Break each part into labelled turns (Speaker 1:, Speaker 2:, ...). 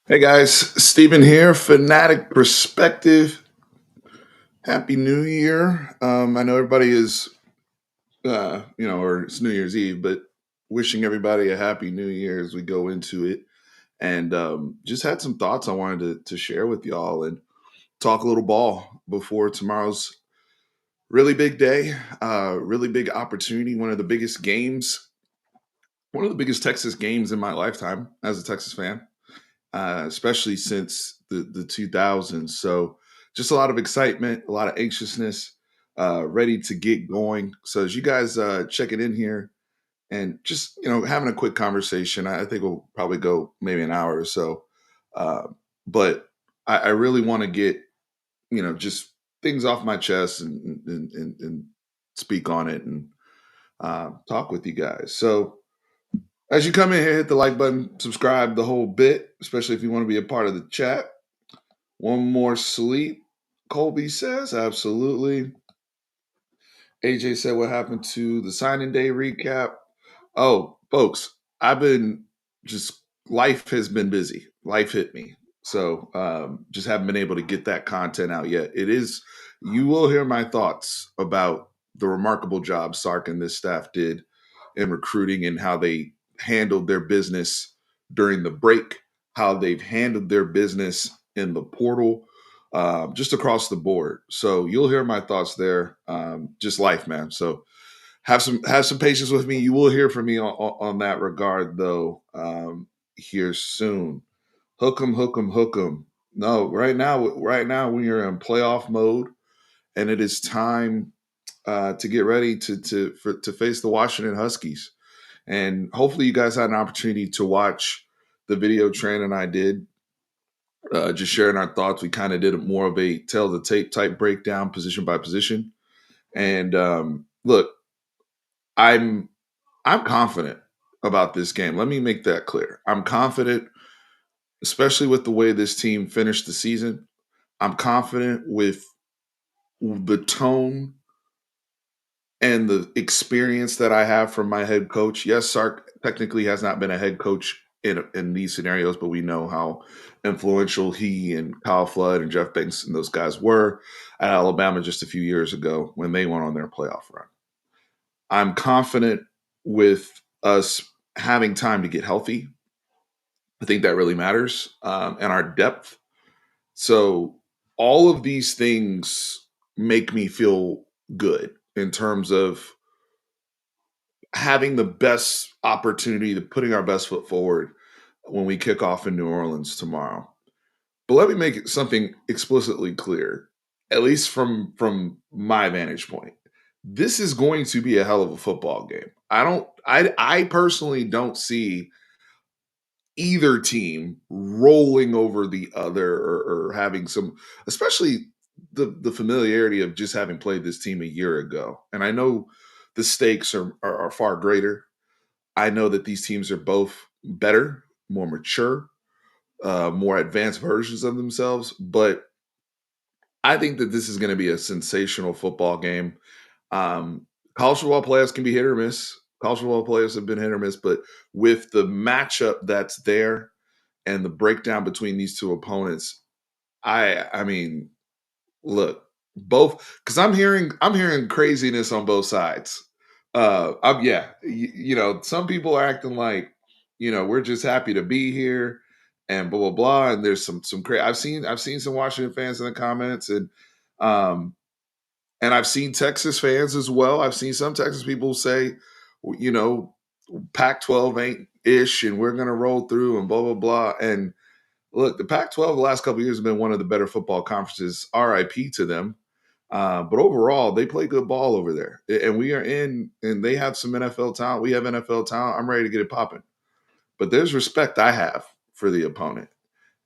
Speaker 1: Hey guys, Stephen here, Fanatic Perspective. Happy New Year. I know everybody is, or it's New Year's Eve, but wishing everybody a happy New Year as we go into it. And just had some thoughts I wanted to share with y'all and talk a little ball before tomorrow's really big day, really big opportunity, one of the biggest games, one of the biggest Texas games in my lifetime as a Texas fan. Especially since the 2000s. So just a lot of excitement, a lot of anxiousness, ready to get going. So as you guys check it in here and just having a quick conversation, I think we'll probably go maybe an hour or so. Uh, but I really want to get just things off my chest and speak on it and talk with you guys. So as you come in here, hit the like button, subscribe the whole bit, especially if you want to be a part of the chat. One more sleep, Colby says. Absolutely. AJ said, what happened to the signing day recap? Oh, folks, I've been just, life has been busy. Life hit me. So just haven't been able to get that content out yet. You will hear my thoughts about the remarkable job Sark and this staff did in recruiting and how they handled their business during the break, how they've handled their business in the portal, just across the board. So you'll hear my thoughts there. Just life, man. So have some patience with me. You will hear from me on that regard, though, here soon. Hook 'em, hook 'em, hook 'em. No, right now we are in playoff mode, and it is time to get ready to face the Washington Huskies. And hopefully, you guys had an opportunity to watch the video Tran and I did, just sharing our thoughts. We kind of did more of a tell the tape type breakdown, position by position. And look, I'm I'm confident about this game. Let me make that clear. I'm confident, especially with the way this team finished the season. I'm confident with the tone and the experience that I have from my head coach. Yes, Sark technically has not been a head coach in these scenarios, but we know how influential he and Kyle Flood and Jeff Banks and those guys were at Alabama just a few years ago when they went on their playoff run. I'm confident with us having time to get healthy. I think that really matters, and our depth. So all of these things make me feel good in terms of having the best opportunity to putting our best foot forward when we kick off in New Orleans tomorrow. But let me make it something explicitly clear, at least from my vantage point. This is going to be a hell of a football game. I personally don't see either team rolling over the other or having some, especially the familiarity of just having played this team a year ago. And I know the stakes are far greater. I know that these teams are both better, more mature, more advanced versions of themselves. But I think that this is going to be a sensational football game. College football players can be hit or miss. College football players have been hit or miss, but with the matchup that's there and the breakdown between these two opponents, I mean, look, both because I'm hearing craziness on both sides. I'm yeah, some people are acting like we're just happy to be here and blah blah blah. And there's some crazy. I've seen some Washington fans in the comments um and I've seen Texas fans as well. I've seen some Texas people say, you know, Pac-12 ain't ish, and we're gonna roll through and blah blah blah. And look, the Pac-12 the last couple of years has been one of the better football conferences. RIP to them. But overall, they play good ball over there, and we are in, and they have some NFL talent. We have NFL talent. I'm ready to get it popping. But there's respect I have for the opponent,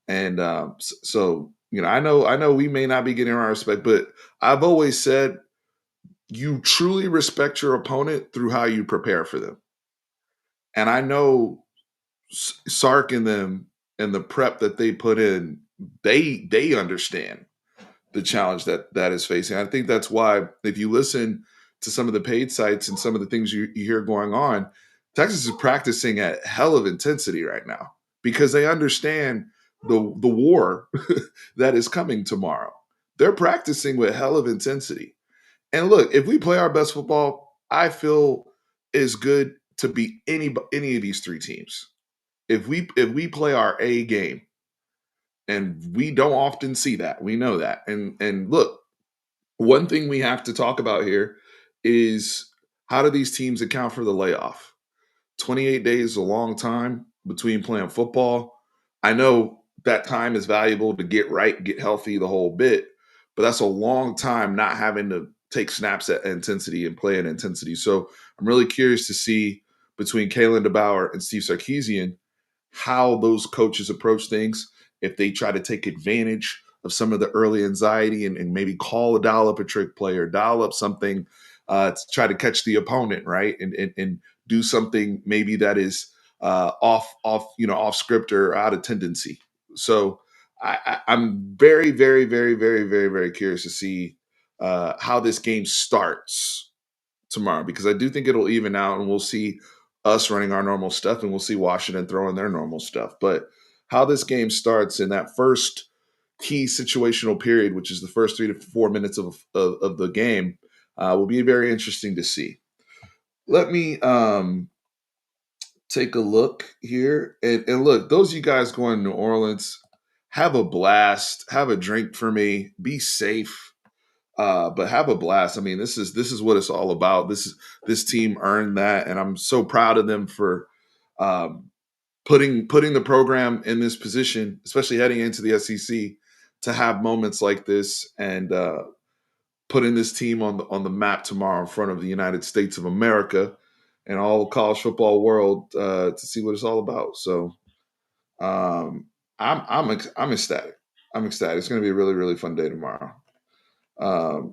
Speaker 1: and so I know we may not be getting our respect, but I've always said you truly respect your opponent through how you prepare for them. And I know Sark and them and the prep that they put in, they understand the challenge that is facing. I think that's why if you listen to some of the paid sites and some of the things you hear going on, Texas is practicing at hell of intensity right now because they understand the war that is coming tomorrow. They're practicing with hell of intensity. And look, if we play our best football, I feel is good to beat any of these three teams. If we play our A game, and we don't often see that, we know that. And look, one thing we have to talk about here is how do these teams account for the layoff? 28 days is a long time between playing football. I know that time is valuable to get right, get healthy, the whole bit, but that's a long time not having to take snaps at intensity and play at intensity. So I'm really curious to see between Kalen DeBauer and Steve Sarkisian how those coaches approach things. If they try to take advantage of some of the early anxiety and maybe dial up a trick play or dial up something to try to catch the opponent, right? And do something maybe that is off script or out of tendency. So I'm very, very, very, very, very, very curious to see how this game starts tomorrow, because I do think it'll even out and we'll see us running our normal stuff and we'll see Washington throwing their normal stuff. But how this game starts in that first key situational period, which is the first 3 to 4 minutes of the game, will be very interesting to see. Let me take a look here. And look, those of you guys going to New Orleans, have a blast, have a drink for me, be safe. But have a blast. I mean, this is what it's all about. This team earned that, and I'm so proud of them for um, putting the program in this position, especially heading into the SEC, to have moments like this and putting this team on the map tomorrow in front of the United States of America and all college football world to see what it's all about. So um, I'm ecstatic. I'm ecstatic. It's going to be a really really fun day tomorrow.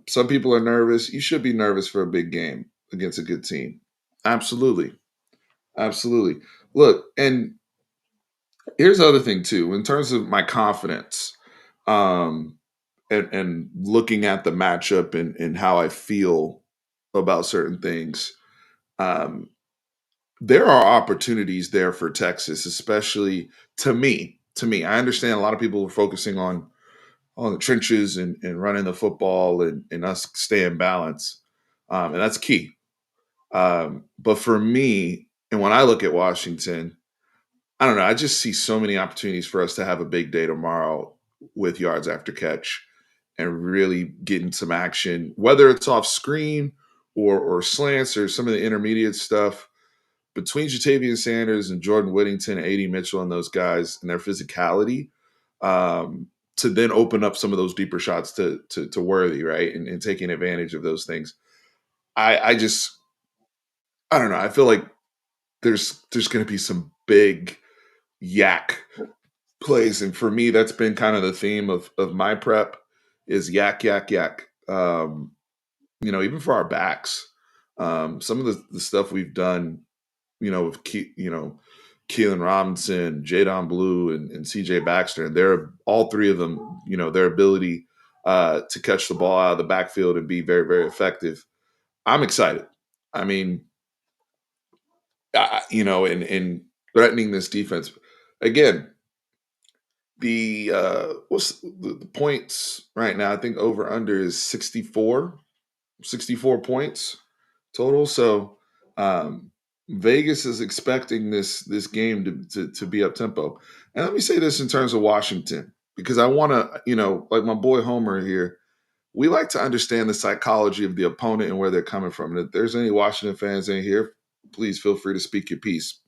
Speaker 1: Some people are nervous. You should be nervous for a big game against a good team. Absolutely. Absolutely. Look, and here's the other thing too, in terms of my confidence, um, and looking at the matchup and how I feel about certain things. Um, there are opportunities there for Texas, especially to me. To me, I understand a lot of people are focusing on the trenches and running the football and us staying balanced. And that's key. But for me, and when I look at Washington, I don't know. I just see so many opportunities for us to have a big day tomorrow with yards after catch and really getting some action, whether it's off screen or slants or some of the intermediate stuff between Jatavian Sanders and Jordan Whittington, A.D. Mitchell, and those guys and their physicality, to then open up some of those deeper shots to Worthy, right, and taking advantage of those things. I just I don't know. I feel like there's going to be some big yak plays, and for me, that's been kind of the theme of my prep is yak yak yak. Even for our backs, some of the stuff we've done, with Keelan Robinson, Jadon Blue, and C.J. Baxter, and they're all three of them. Their ability to catch the ball out of the backfield and be very, very effective. I'm excited. I mean, in threatening this defense again. What's the points right now? I think over under is 64 points total. So um, Vegas is expecting this game to be up tempo. And let me say this in terms of Washington, because I want to, like my boy Homer here, we like to understand the psychology of the opponent and where they're coming from. And if there's any Washington fans in here, please feel free to speak your piece.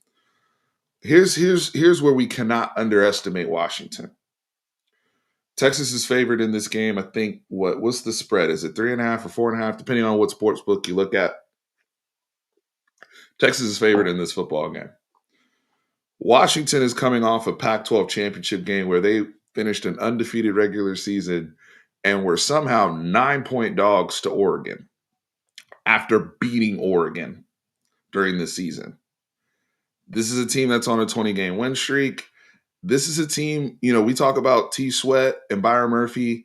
Speaker 1: Here's where we cannot underestimate Washington. Texas is favored in this game. I think what's the spread? Is it 3.5 or 4.5? Depending on what sports book you look at. Texas is favored in this football game. Washington is coming off a Pac-12 championship game where they finished an undefeated regular season and were somehow 9-point dogs to Oregon after beating Oregon during the season. This is a team that's on a 20-game win streak. This is a team, we talk about T. Sweat and Byron Murphy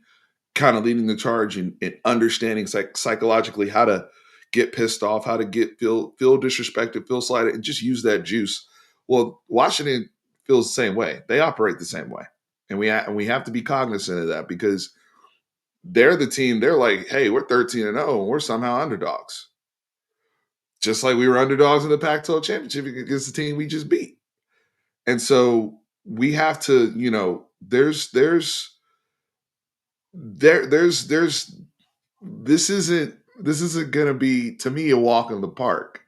Speaker 1: kind of leading the charge and understanding psychologically how to get pissed off, how to feel disrespected, feel slighted, and just use that juice. Well, Washington feels the same way. They operate the same way, and we have to be cognizant of that because they're the team. They're like, hey, we're 13-0, and we're somehow underdogs, just like we were underdogs in the Pac-12 championship against the team we just beat. And so we have to, there's this isn't gonna be, to me, a walk in the park.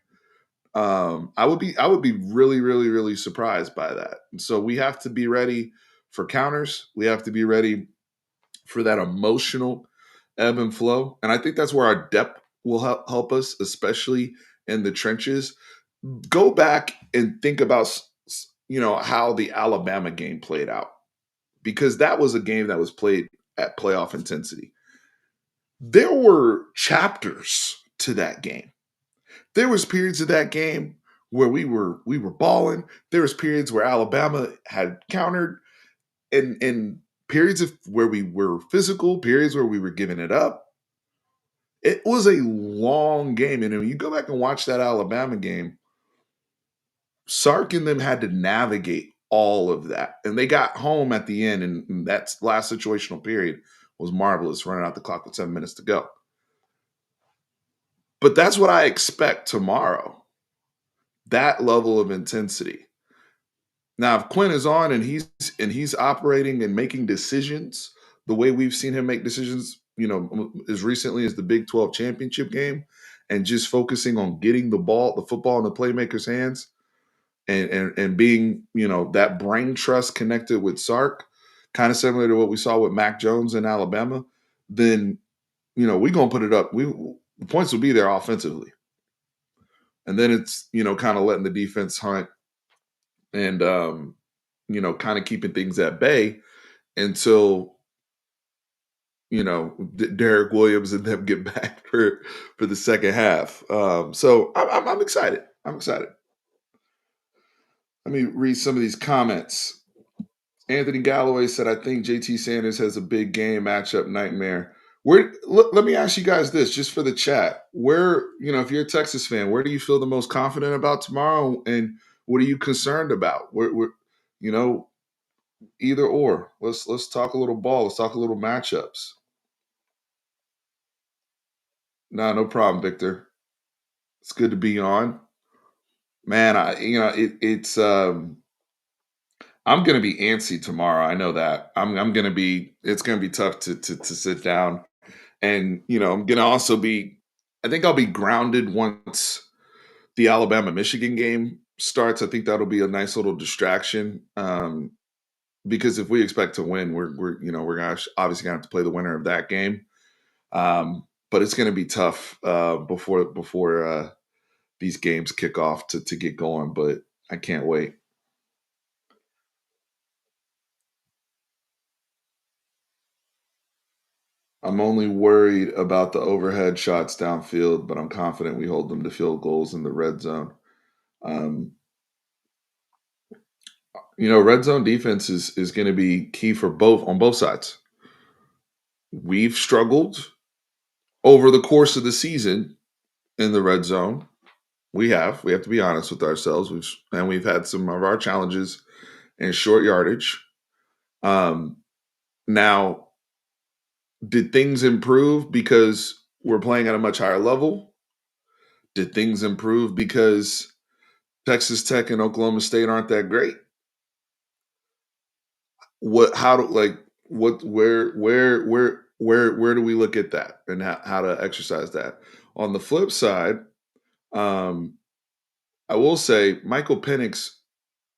Speaker 1: I would be really, really, really surprised by that. And so we have to be ready for counters. We have to be ready for that emotional ebb and flow. And I think that's where our depth will help us, especially in the trenches. Go back and think about how the Alabama game played out, because that was a game that was played at playoff intensity. There were chapters to that game. There was periods of that game where we were balling. There was periods where Alabama had countered, and periods of where we were physical, periods where we were giving it up. It was a long game, and when you go back and watch that Alabama game, Sark and them had to navigate all of that, and they got home at the end, and that last situational period was marvelous, running out the clock with 7 minutes to go. But that's what I expect tomorrow. That level of intensity. Now, if Quinn is on and he's operating and making decisions the way we've seen him make decisions, as recently as the Big 12 championship game, and just focusing on getting the football in the playmakers' hands, and being, that brain trust connected with Sark, kind of similar to what we saw with Mac Jones in Alabama, then we're gonna put it up. The points will be there offensively. And then it's, kind of letting the defense hunt and, kind of keeping things at bay until, Derek Williams and them get back for the second half. So I'm excited. I'm excited. Let me read some of these comments. Anthony Galloway said, I think JT Sanders has a big game matchup nightmare. Let me ask you guys this, just for the chat. Where, if you're a Texas fan, where do you feel the most confident about tomorrow? And what are you concerned about? You know, either or. Let's talk a little ball. Let's talk a little matchups. Nah, no problem, Victor. It's good to be on. Man, I'm gonna be antsy tomorrow. I know that. I'm gonna be it's gonna be tough to sit down. And I'm gonna also be I think I'll be grounded once the Alabama Michigan game starts. I think that'll be a nice little distraction. Because if we expect to win, we're obviously gonna have to play the winner of that game. But it's gonna be tough before these games kick off to get going. But I can't wait. I'm only worried about the overhead shots downfield, but I'm confident we hold them to field goals in the red zone. Um, red zone defense is going to be key for both sides. We've struggled over the course of the season in the red zone. We have to be honest with ourselves. We've had some of our challenges in short yardage. Now, did things improve because we're playing at a much higher level? Did things improve because Texas Tech and Oklahoma State aren't that great? What how do like what where do we look at that and how to exercise that? On the flip side, um, I will say Michael Penix,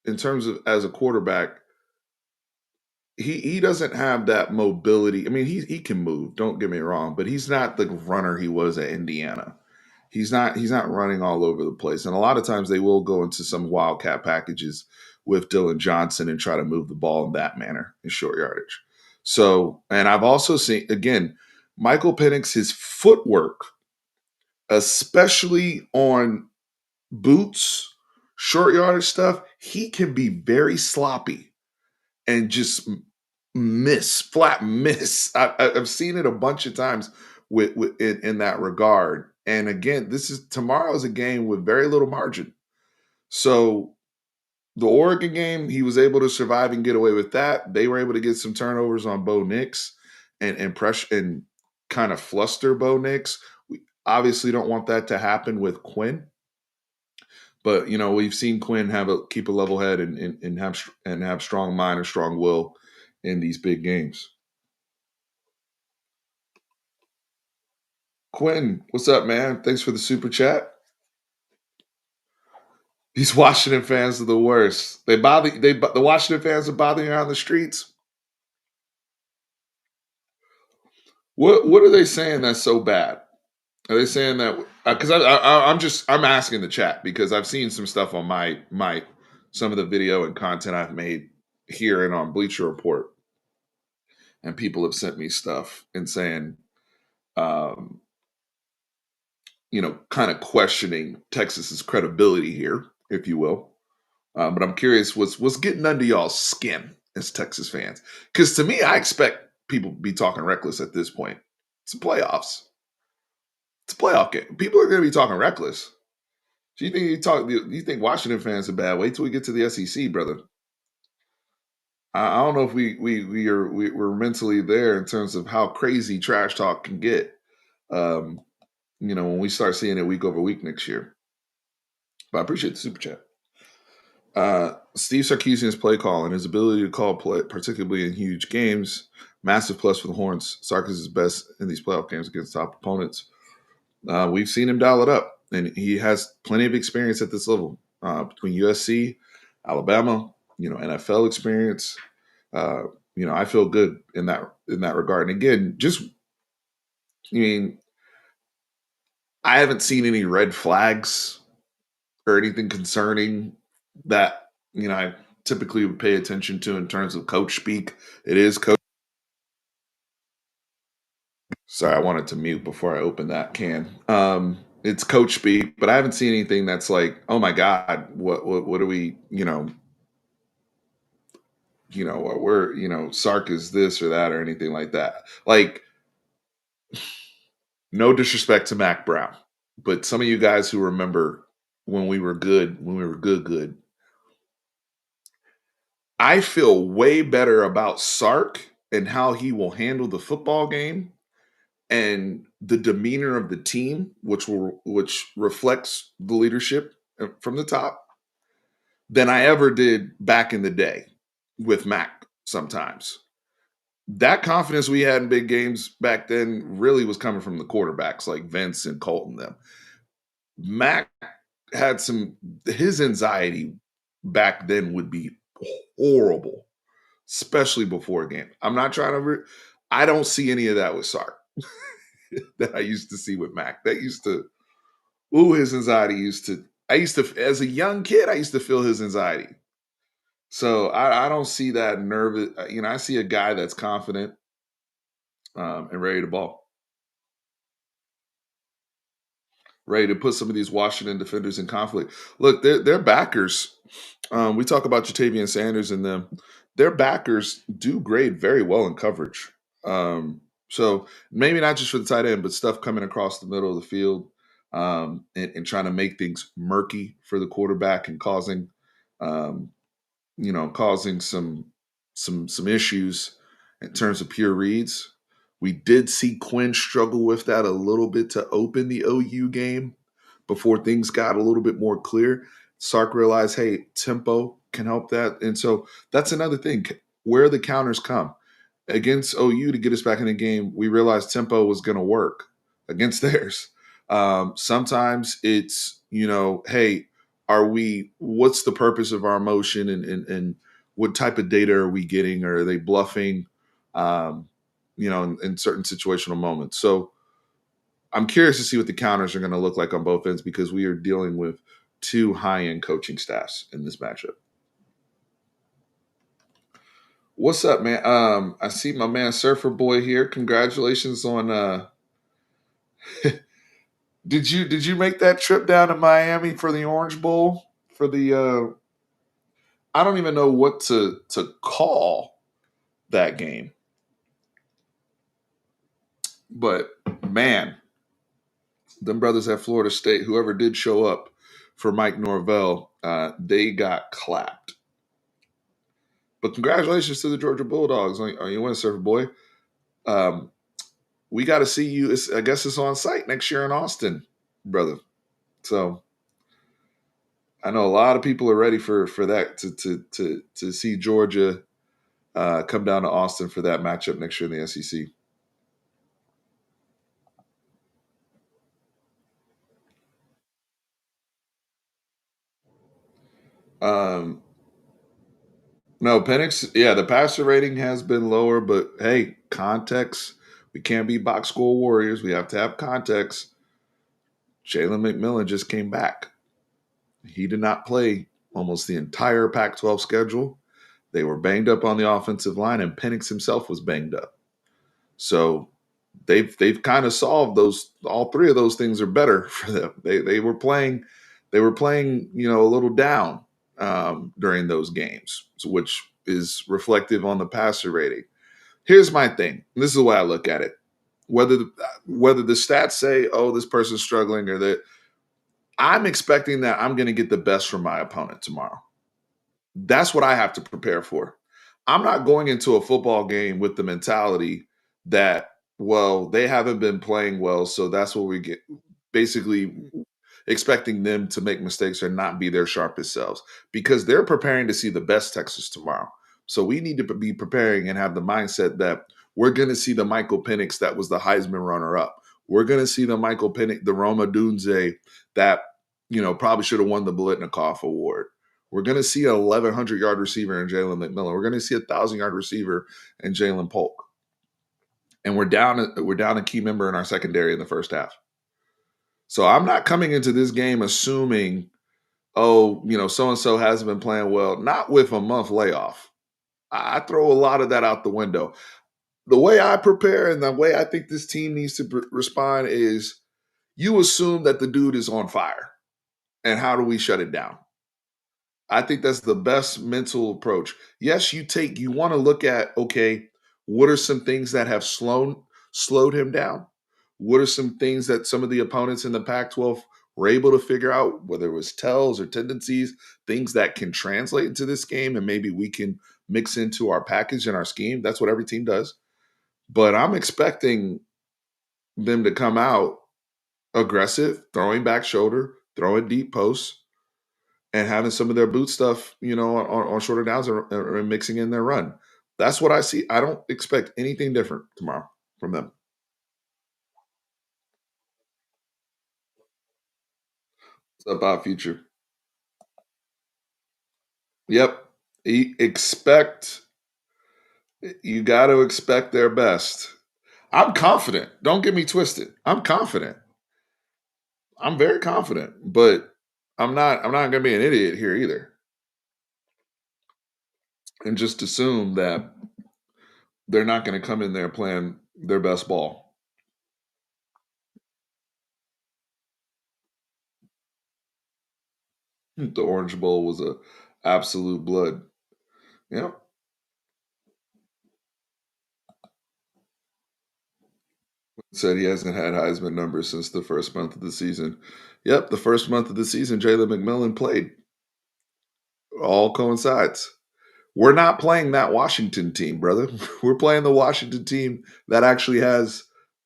Speaker 1: in terms of as a quarterback, he doesn't have that mobility. I mean, he can move, don't get me wrong, but he's not the runner he was at Indiana. He's not running all over the place. And a lot of times they will go into some wildcat packages with Dylan Johnson and try to move the ball in that manner in short yardage. So, and I've also seen, again, Michael Penix, his footwork, especially on boots, short yardage stuff, he can be very sloppy and just flat miss. I've seen it a bunch of times in that regard. And again, tomorrow is a game with very little margin. So the Oregon game, he was able to survive and get away with that. They were able to get some turnovers on Bo Nix and pressure and kind of fluster Bo Nix. We obviously don't want that to happen with Quinn, but we've seen Quinn keep a level head and have strong mind or strong will in these big games. Quinn, what's up, man? Thanks for the super chat. These Washington fans are the worst. The Washington fans are bothering you on the streets. What are they saying that's so bad? Are they saying that? Because I'm asking the chat because I've seen some stuff on my some of the video and content I've made here and on Bleacher Report, and people have sent me stuff and saying, um, kind of questioning Texas's credibility here, if you will. But I'm curious, what's getting under y'all's skin as Texas fans? Because to me, I expect people to be talking reckless at this point. It's the playoffs. It's a playoff game. People are going to be talking reckless. Do you think Washington fans are bad? Wait till we get to the SEC, brother. I don't know if we're mentally there in terms of how crazy trash talk can get. Um, when we start seeing it week over week next year. But I appreciate the super chat. Steve Sarkisian's play call and his ability to call play, particularly in huge games, massive plus for the Horns. Sarkis is best in these playoff games against top opponents. We've seen him dial it up, and he has plenty of experience at this level between USC, Alabama, NFL experience. I feel good in that regard. And again, I haven't seen any red flags or anything concerning that. I typically would pay attention to in terms of coach speak. It is coach. Sorry, I wanted to mute before I opened that can. It's coach speak, but I haven't seen anything that's like, oh my God, what are we, we're, Sark is this or that or anything like that. Like, no disrespect to Mac Brown, but some of you guys who remember when we were good, I feel way better about Sark and how he will handle the football game and the demeanor of the team, which reflects the leadership from the top, than I ever did back in the day with Mac sometimes. That confidence we had in big games back then really was coming from the quarterbacks like Vince and Colton them. Mac had his anxiety back then would be horrible, especially before a game. I'm not trying to I don't see any of that with Sark that I used to see with Mac. That used to his anxiety I used to as a young kid, I used to feel his anxiety. So I don't see that nervous. I see a guy that's confident and ready to ball, ready to put some of these Washington defenders in conflict. Look, they're backers. We talk about Jatavian Sanders and them. Their backers do grade very well in coverage. So maybe not just for the tight end, but stuff coming across the middle of the field and trying to make things murky for the quarterback and um, causing some issues in terms of pure reads. We did see Quinn struggle with that a little bit to open the OU game before things got a little bit more clear. Sark realized, hey, tempo can help that. And so that's another thing. Where the counters come against OU to get us back in the game, we realized tempo was going to work against theirs. Sometimes it's, hey, what's the purpose of our motion and what type of data are we getting? Or are they bluffing, in certain situational moments? So I'm curious to see what the counters are going to look like on both ends because we are dealing with two high-end coaching staffs in this matchup. What's up, man? I see my man Surfer Boy here. Congratulations on did you make that trip down to Miami for the Orange Bowl? For the I don't even know what to call that game. But man, them brothers at Florida State, whoever did show up for Mike Norvell, they got clapped. But congratulations to the Georgia Bulldogs on your win, Surfer Boy. Um, we got to see you. I guess it's on site next year in Austin, brother. So I know a lot of people are ready for that to see Georgia come down to Austin for that matchup next year in the SEC. Um, no, Penix, yeah, the passer rating has been lower, but hey, context. We can't be box score warriors. We have to have context. Jalen McMillan just came back. He did not play almost the entire Pac 12 schedule. They were banged up on the offensive line, and Penix himself was banged up. So they've kind of solved those. All three of those things are better for them. They were playing, a little down during those games, which is reflective on the passer rating. Here's my thing. This is the way I look at it. Whether the stats say, oh, this person's struggling, or that I'm expecting that I'm going to get the best from my opponent tomorrow. That's what I have to prepare for. I'm not going into a football game with the mentality that, well, they haven't been playing well, so that's what we get. Basically, expecting them to make mistakes or not be their sharpest selves because they're preparing to see the best Texas tomorrow. So we need to be preparing and have the mindset that we're going to see the Michael Penix that was the Heisman runner up. We're going to see the Michael Penix, the Roma Dunze that, probably should have won the Bolitnikoff Award. We're going to see an 1,100-yard receiver in Jalen McMillan. We're going to see a 1,000-yard receiver in Jalen Polk. And we're down a key member in our secondary in the first half. So I'm not coming into this game assuming, oh, so and so hasn't been playing well. Not with a month layoff. I throw a lot of that out the window. The way I prepare and the way I think this team needs to respond is you assume that the dude is on fire. And how do we shut it down? I think that's the best mental approach. Yes, you want to look at, okay, what are some things that have slowed him down? What are some things that some of the opponents in the Pac-12 were able to figure out, whether it was tells or tendencies, things that can translate into this game and maybe we can mix into our package and our scheme. That's what every team does. But I'm expecting them to come out aggressive, throwing back shoulder, throwing deep posts, and having some of their boot stuff, on shorter downs or mixing in their run. That's what I see. I don't expect anything different tomorrow from them. It's about future. Yep. Expect you got to expect their best. I'm confident. Don't get me twisted. I'm confident. I'm very confident, but I'm not going to be an idiot here either and just assume that they're not going to come in there playing their best ball. The Orange Bowl was a absolute blood. Yep. Said he hasn't had Heisman numbers since the first month of the season. Yep, the first month of the season, Jalen McMillan played. All coincides. We're not playing that Washington team, brother. We're playing the Washington team that actually has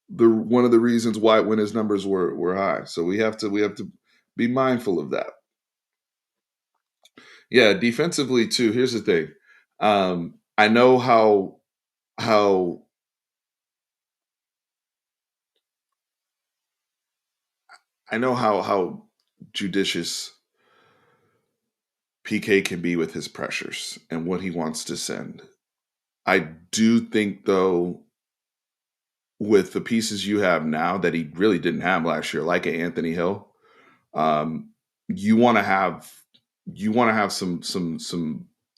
Speaker 1: the one of the reasons why when his numbers were high. So we have to be mindful of that. Yeah, defensively too. Here's the thing. I know how how judicious PK can be with his pressures and what he wants to send. I do think, though, with the pieces you have now that he really didn't have last year, like a Anthony Hill, um, you want to have some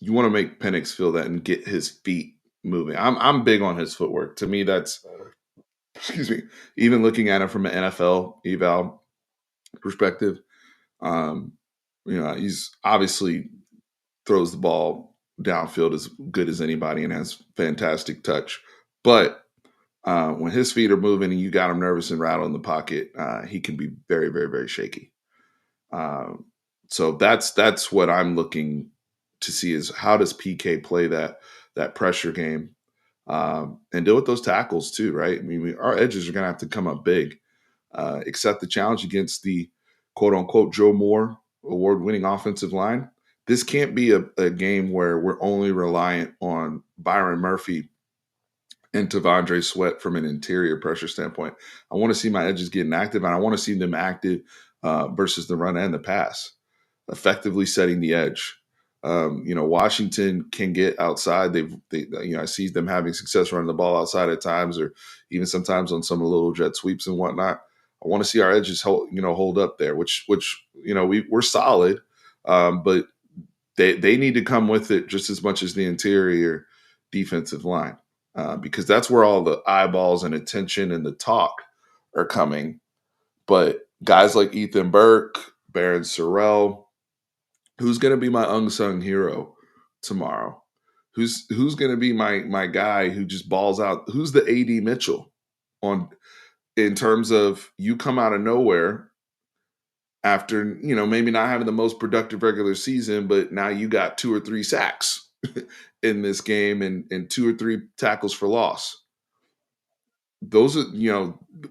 Speaker 1: you want to make Penix feel that and get his feet moving. I'm big on his footwork. To me, that's excuse me. Even looking at it from an NFL eval perspective, um, he's obviously throws the ball downfield as good as anybody and has fantastic touch. But When his feet are moving and you got him nervous and rattled in the pocket, he can be very, very, very shaky. Um, so that's what I'm looking to see is how does PK play that pressure game and deal with those tackles too, right? I mean, our edges are going to have to come up big, accept the challenge against the quote unquote Joe Moore award winning offensive line. This can't be a game where we're only reliant on Byron Murphy and Tavondre Sweat from an interior pressure standpoint. I want to see my edges getting active, and I want to see them active versus the run and the pass, effectively setting the edge. Washington can get outside. I see them having success running the ball outside at times, or even sometimes on some of the little jet sweeps and whatnot. I want to see our edges hold up there, which we're solid, but they need to come with it just as much as the interior defensive line, because that's where all the eyeballs and attention and the talk are coming. But guys like Ethan Burke, Baron Sorrell, who's going to be my unsung hero tomorrow? Who's going to be my guy who just balls out? Who's the AD Mitchell on in terms of you come out of nowhere after maybe not having the most productive regular season, but now you got 2 or 3 sacks in this game and 2 or 3 tackles for loss. Those are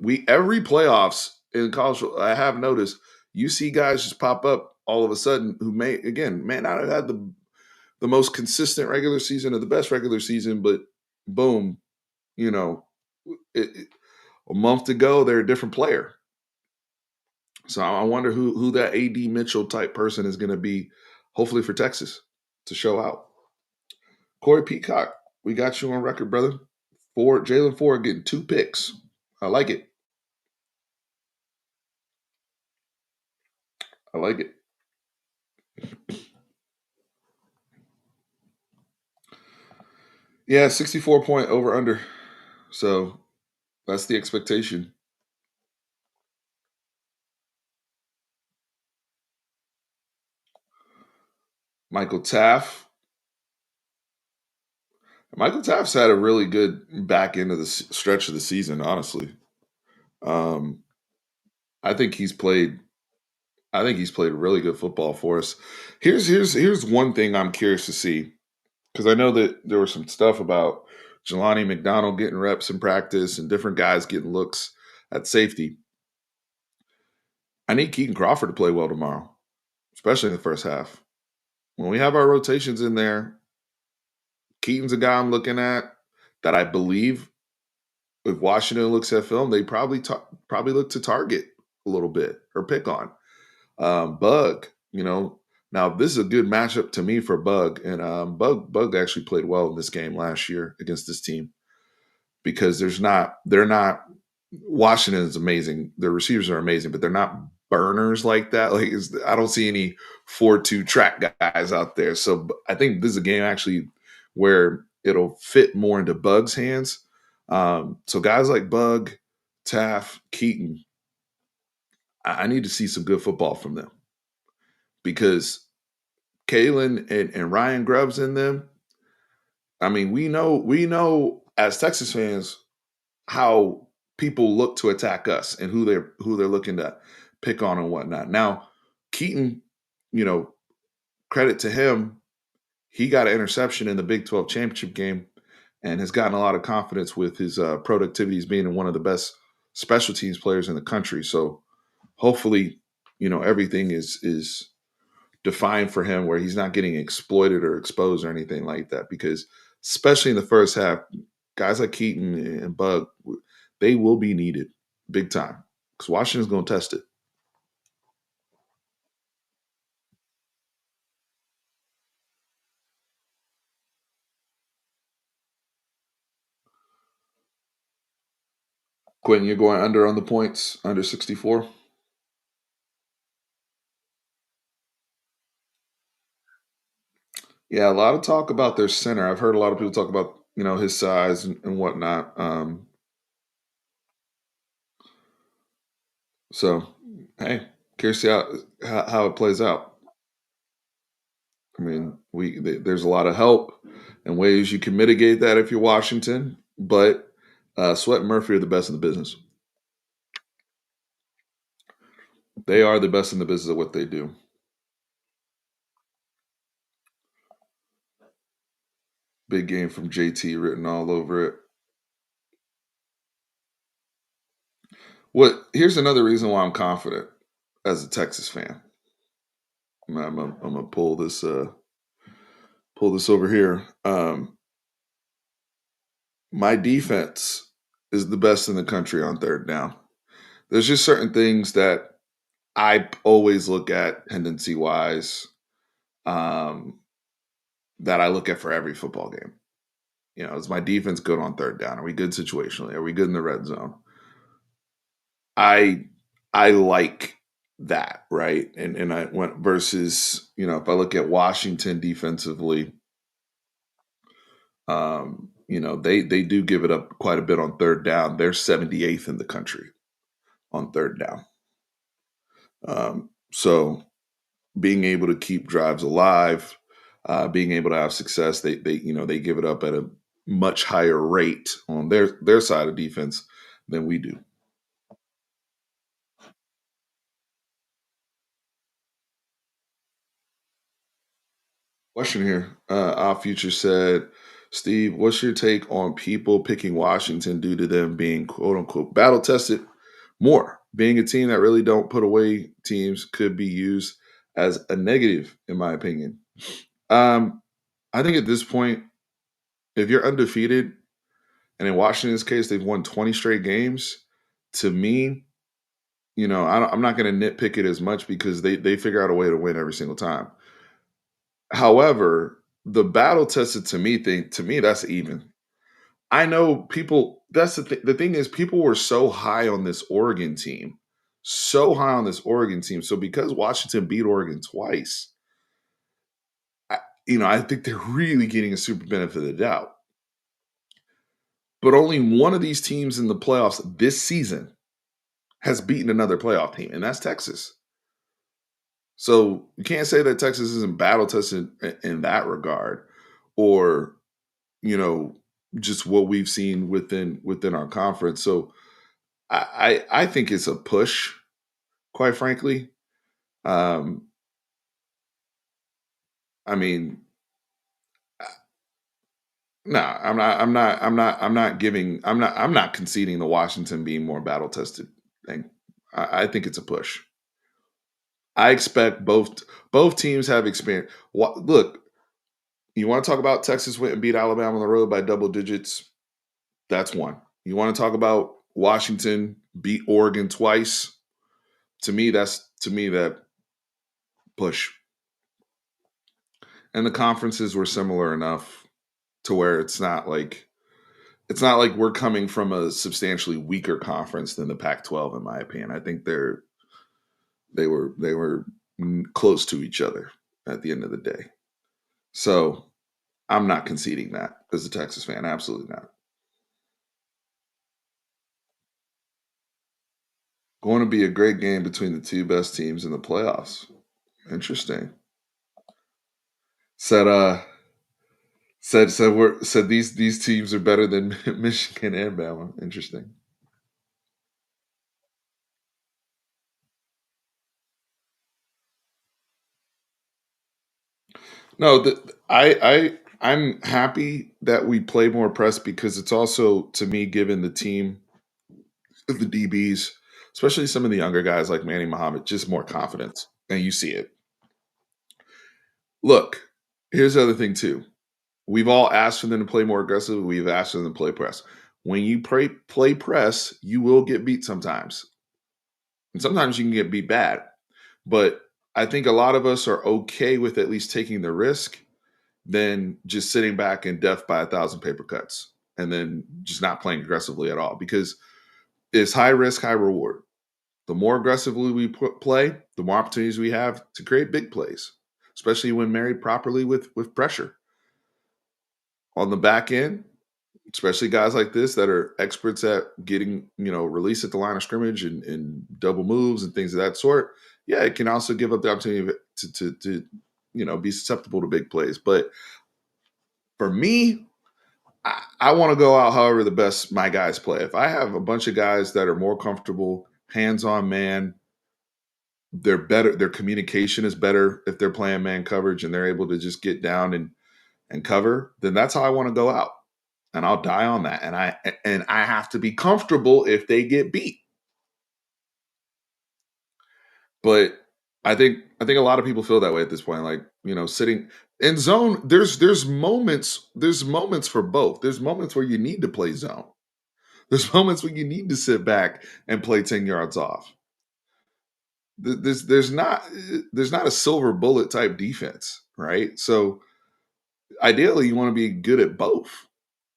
Speaker 1: we every playoffs in college. I have noticed you see guys just pop up all of a sudden who may not have had the most consistent regular season or the best regular season, but boom, you know, a month to go, they're a different player. So I wonder who that AD Mitchell type person is going to be, hopefully for Texas to show out. Corey Peacock, we got you on record, brother. Jalen Ford getting 2 picks. I like it. I like it. Yeah, 64 point over under. So that's the expectation. Michael Taff. Michael Taff's had a really good back end of the stretch of the season, honestly. Um, I think he's played. I think he's played really good football for us. Here's one thing I'm curious to see, because I know that there was some stuff about Jelani McDonald getting reps in practice and different guys getting looks at safety. I need Keaton Crawford to play well tomorrow, especially in the first half. When we have our rotations in there, Keaton's a guy I'm looking at that I believe if Washington looks at film, they probably look to target a little bit or pick on. Bug, now this is a good matchup to me for Bug, and Bug actually played well in this game last year against this team because they're not Washington is amazing. Their receivers are amazing, but they're not burners like that. I don't see any 4-2 track guys out there. So I think this is a game actually where it'll fit more into Bug's hands. So guys like Bug, Taff, Keaton, I need to see some good football from them because Kalen and Ryan Grubbs in them. I mean, we know as Texas fans how people look to attack us and who they're looking to pick on and whatnot. Now, Keaton, you know, credit to him, he got an interception in the Big 12 championship game and has gotten a lot of confidence with his productivity as being one of the best special teams players in the country. So hopefully, everything is defined for him where he's not getting exploited or exposed or anything like that. Because especially in the first half, guys like Keaton and Bug, they will be needed big time because Washington's going to test it. Quentin, you're going under on the points, under 64. Yeah, a lot of talk about their center. I've heard a lot of people talk about his size and whatnot. So hey, curious to see how it plays out. I mean, there's a lot of help and ways you can mitigate that if you're Washington, but Sweat and Murphy are the best in the business. They are the best in the business at what they do. Big game from JT written all over it. Here's another reason why I'm confident as a Texas fan. I'm gonna pull this over here. My defense is the best in the country on third down. There's just certain things that I always look at tendency wise, um, that I look at for every football game. Is my defense good on third down? Are we good situationally? Are we good in the red zone? I I like that, right? And I went versus, if I look at Washington defensively, they do give it up quite a bit on third down. They're 78th in the country on third down. So being able to keep drives alive, being able to have success, they give it up at a much higher rate on their side of defense than we do. Question here. Our future said, Steve, what's your take on people picking Washington due to them being quote unquote battle tested more? Being a team that really don't put away teams could be used as a negative, in my opinion. Um, I think at this point, if you're undefeated, and in Washington's case, they've won 20 straight games, to me, I'm not going to nitpick it as much because they figure out a way to win every single time. However, the battle tested to me thing to me that's even. I know people. That's the thing is people were so high on this Oregon team, so high on this Oregon team. So because Washington beat Oregon twice, I think they're really getting a super benefit of the doubt. But only one of these teams in the playoffs this season has beaten another playoff team, and that's Texas. So you can't say that Texas isn't battle tested in that regard, or you know, just what we've seen within our conference. So I think it's a push, quite frankly. Um, I mean, no, I'm not conceding the Washington being more battle tested thing. I think it's a push. I expect both teams have experience. Look, you want to talk about Texas went and beat Alabama on the road by double digits? That's one. You want to talk about Washington beat Oregon twice? To me that push. And the conferences were similar enough to where it's not like we're coming from a substantially weaker conference than the Pac-12 in my opinion. I think they were close to each other at the end of the day. So, I'm not conceding that as a Texas fan, absolutely not. Going to be a great game between the two best teams in the playoffs. Interesting. Said said these teams are better than Michigan and Bama. Interesting. No, I'm happy that we play more press because it's also to me given the team of the DBs, especially some of the younger guys like Manny Muhammad, just more confidence, and you see it. Look, here's the other thing too. We've all asked for them to play more aggressive. We've asked for them to play press. When you play press, you will get beat sometimes, and sometimes you can get beat bad. But I think a lot of us are okay with at least taking the risk than just sitting back and death by a thousand paper cuts and then just not playing aggressively at all because it's high risk, high reward. The more aggressively we play, the more opportunities we have to create big plays, especially when married properly with pressure. On the back end, especially guys like this that are experts at getting, release at the line of scrimmage and double moves and things of that sort. Yeah, it can also give up the opportunity to be susceptible to big plays. But for me, I want to go out however the best my guys play. If I have a bunch of guys that are more comfortable, hands-on man, they're better. Their communication is better if they're playing man coverage and they're able to just get down and cover. Then that's how I want to go out, and I'll die on that. And I have to be comfortable if they get beat. But I think a lot of people feel that way at this point. Like, sitting in zone, there's moments for both. There's moments where you need to play zone. There's moments where you need to sit back and play 10 yards off. There's not a silver bullet type defense, right? So ideally you want to be good at both.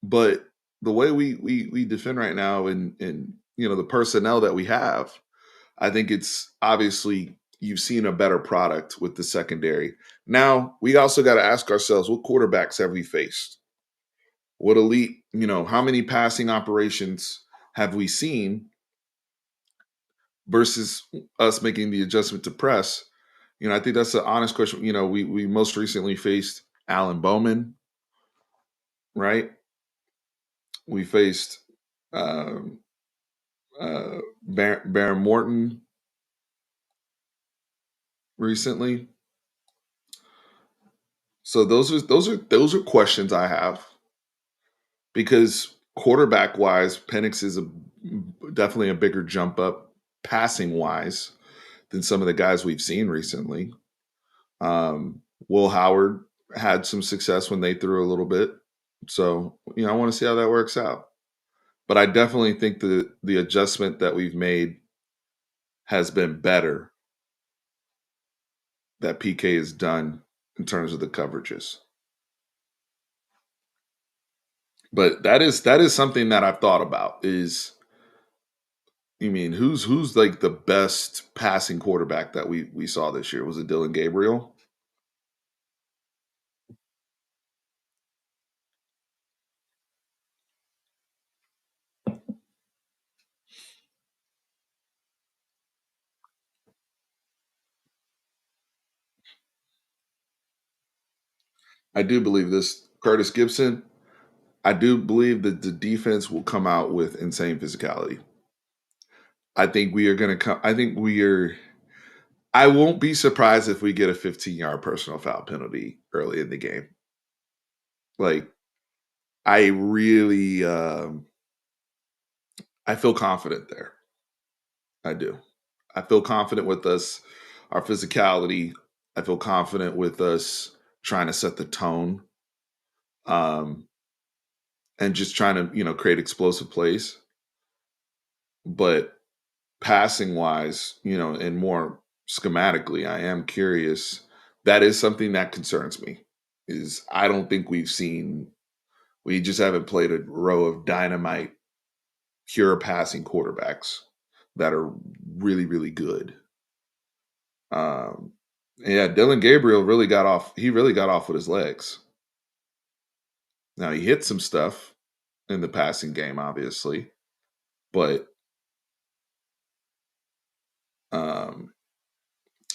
Speaker 1: But the way we defend right now and the personnel that we have, I think it's obviously you've seen a better product with the secondary. Now we also got to ask ourselves, what quarterbacks have we faced? What elite, how many passing operations have we seen versus us making the adjustment to press? I think that's an honest question. We most recently faced Alan Bowman, right? We faced um, Baron Morton recently. So those are questions I have because quarterback wise, Penix is definitely a bigger jump up passing wise than some of the guys we've seen recently. Will Howard had some success when they threw a little bit. So, I want to see how that works out. But I definitely think the adjustment that we've made has been better that PK has done in terms of the coverages. But that is something that I've thought about is you mean who's like the best passing quarterback that we saw this year? Was it Dylan Gabriel? I do believe this. Curtis Gibson, I do believe that the defense will come out with insane physicality. I think we are going to come. I think we are. I won't be surprised if we get a 15-yard personal foul penalty early in the game. Like, I really, I feel confident there. I do. I feel confident with us, our physicality. I feel confident with us trying to set the tone, um, and just trying to create explosive plays. But passing wise, and more schematically, I am curious. That is something that concerns me. Is I don't think we've seen. We just haven't played a row of dynamite, pure passing quarterbacks that are really, really good. Um, yeah, Dylan Gabriel really got off. He really got off with his legs. Now he hit some stuff in the passing game, obviously, but um,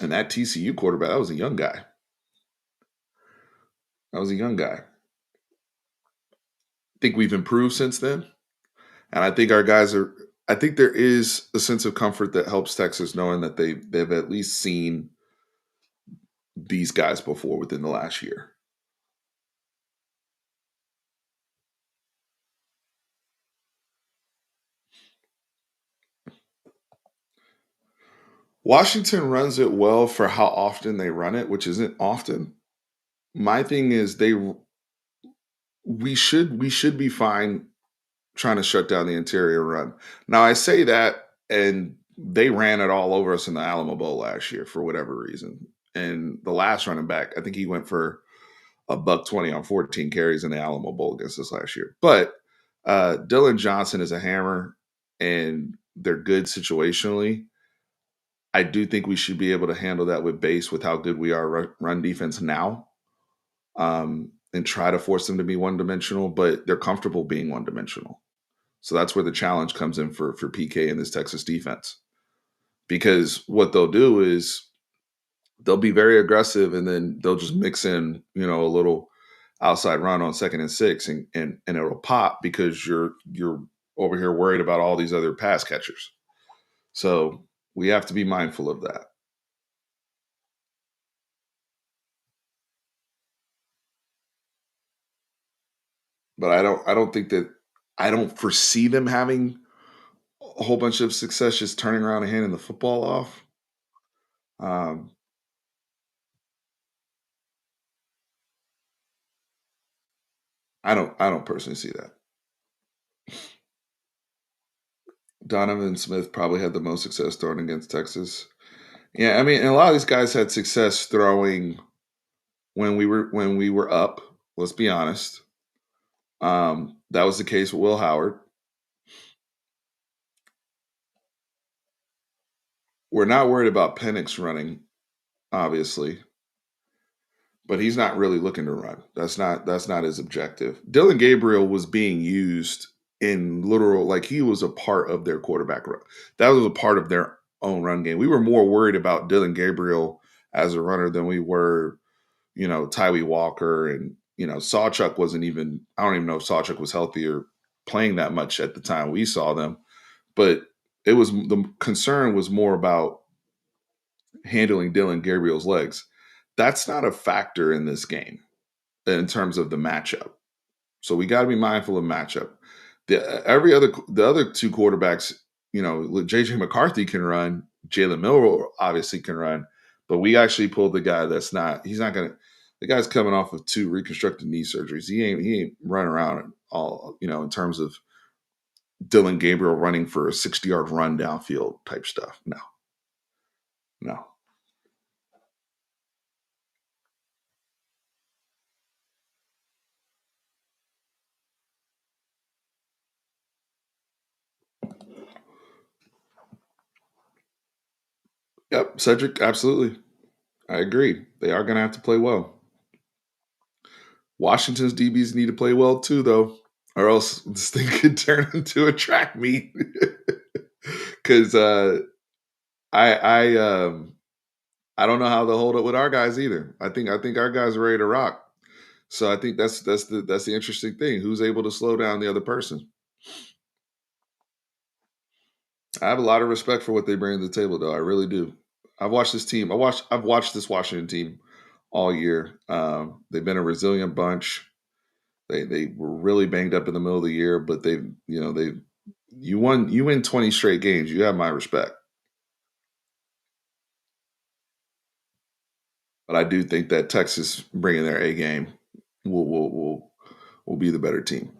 Speaker 1: and that TCU quarterback, that was a young guy. That was a young guy. I think we've improved since then, and I think our guys are. I think there is a sense of comfort that helps Texas knowing that they've at least seen these guys before within the last year. Washington runs it well for how often they run it, which isn't often. My thing is we should be fine trying to shut down the interior run. Now I say that, and they ran it all over us in the Alamo Bowl last year for whatever reason. And the last running back, I think he went for a buck 20 on 14 carries in the Alamo Bowl against us last year. But Dylan Johnson is a hammer, and they're good situationally. I do think we should be able to handle that with base with how good we are run defense now, and try to force them to be one dimensional, but they're comfortable being one dimensional. So that's where the challenge comes in for PK in this Texas defense. Because what they'll do is they'll be very aggressive and then they'll just mix in, a little outside run on 2nd and 6, and it'll pop because you're over here worried about all these other pass catchers. So we have to be mindful of that. But I don't think that I don't foresee them having a whole bunch of success just turning around and handing the football off. Um, I don't personally see that. Donovan Smith probably had the most success throwing against Texas. Yeah, I mean, and a lot of these guys had success throwing when we were up. Let's be honest. That was the case with Will Howard. We're not worried about Penix running, obviously, but he's not really looking to run. That's not his objective. Dylan Gabriel was being used in literal, like he was a part of their quarterback run. That was a part of their own run game. We were more worried about Dylan Gabriel as a runner than we were, Tyree Walker, and Sawchuk wasn't even. I don't even know if Sawchuk was healthy or playing that much at the time we saw them, but it was the concern was more about handling Dylan Gabriel's legs. That's not a factor in this game in terms of the matchup. So we got to be mindful of matchup. The other two quarterbacks, JJ McCarthy can run, Jalen Miller obviously can run, but we actually pulled the guy that's not. He's not gonna. The guy's coming off of 2 reconstructive knee surgeries. He ain't running around all in terms of Dylan Gabriel running for a 60-yard run downfield type stuff. No, no. Yep, Cedric, absolutely. I agree. They are going to have to play well. Washington's DBs need to play well too, though, or else this thing could turn into a track meet. Because I I don't know how they'll hold up with our guys either. I think our guys are ready to rock. So I think that's the interesting thing. Who's able to slow down the other person? I have a lot of respect for what they bring to the table, though. I really do. I've watched this team. I've watched this Washington team all year. They've been a resilient bunch. They were really banged up in the middle of the year, but they you win 20 straight games. You have my respect. But I do think that Texas bringing their A game will be the better team,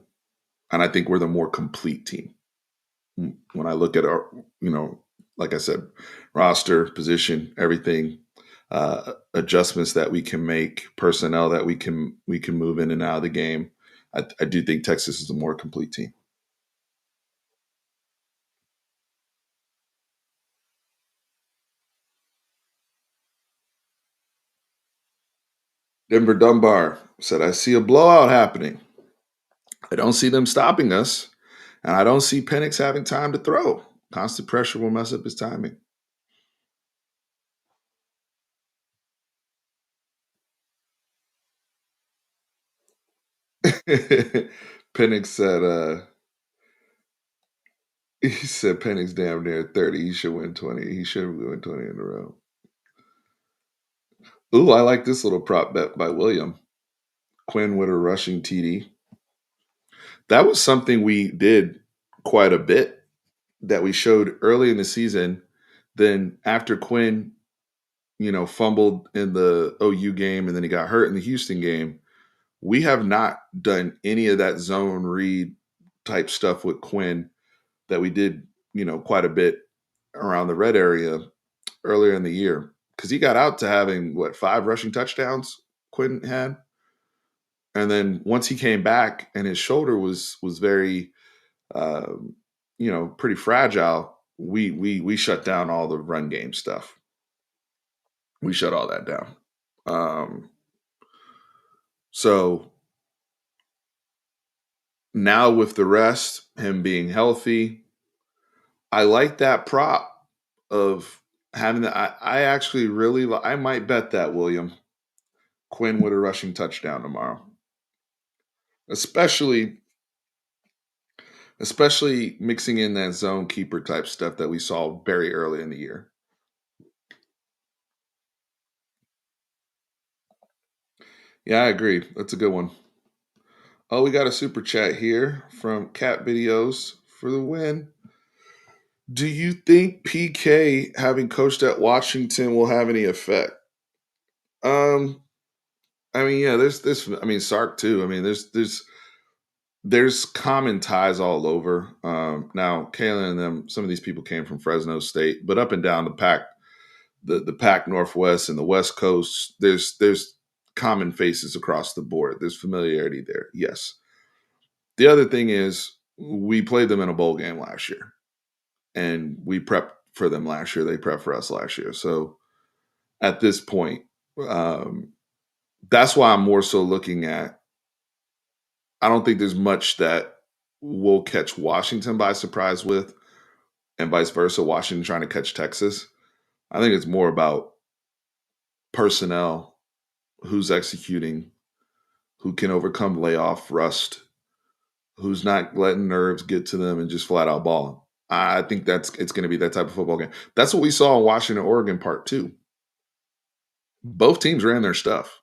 Speaker 1: and I think we're the more complete team. When I look at our, like I said, roster, position, everything, adjustments that we can make, personnel that we can move in and out of the game, I do think Texas is a more complete team. Denver Dunbar said, "I see a blowout happening. I don't see them stopping us, and I don't see Penix having time to throw. Constant pressure will mess up his timing." Penix said, he said Penix damn near 30. He should win 20. He should win 20 in a row. Ooh, I like this little prop bet by William. Quinn with a rushing TD. That was something we did quite a bit that we showed early in the season. Then after Quinn, fumbled in the OU game and then he got hurt in the Houston game, we have not done any of that zone read type stuff with Quinn that we did, quite a bit around the red area earlier in the year. Because he got out to having, what, 5 rushing touchdowns Quinn had? And then once he came back and his shoulder was very, pretty fragile, we shut down all the run game stuff. We shut all that down. Um, so now with the rest, him being healthy, I like that prop of having that. I actually really, I might bet that William Quinn with a rushing touchdown tomorrow. especially especially mixing in that zone keeper type stuff that we saw very early in the year. Yeah, I agree. That's a good one. Oh, we got a super chat here from Cat Videos for the win. Do you think PK having coached at Washington will have any effect? Um, I mean, yeah, there's this. I mean, Sark too. I mean, there's common ties all over. Now, Kalen and them, some of these people came from Fresno State, but up and down the Pac Northwest and the West Coast, there's common faces across the board. There's familiarity there. Yes. The other thing is we played them in a bowl game last year, and we prepped for them last year. They prepped for us last year. So at this point, um, that's why I'm more so looking at. I don't think there's much that will catch Washington by surprise with, and vice versa. Washington trying to catch Texas. I think it's more about personnel, who's executing, who can overcome layoff rust, who's not letting nerves get to them and just flat out balling. I think it's going to be that type of football game. That's what we saw in Washington, Oregon, part two. Both teams ran their stuff,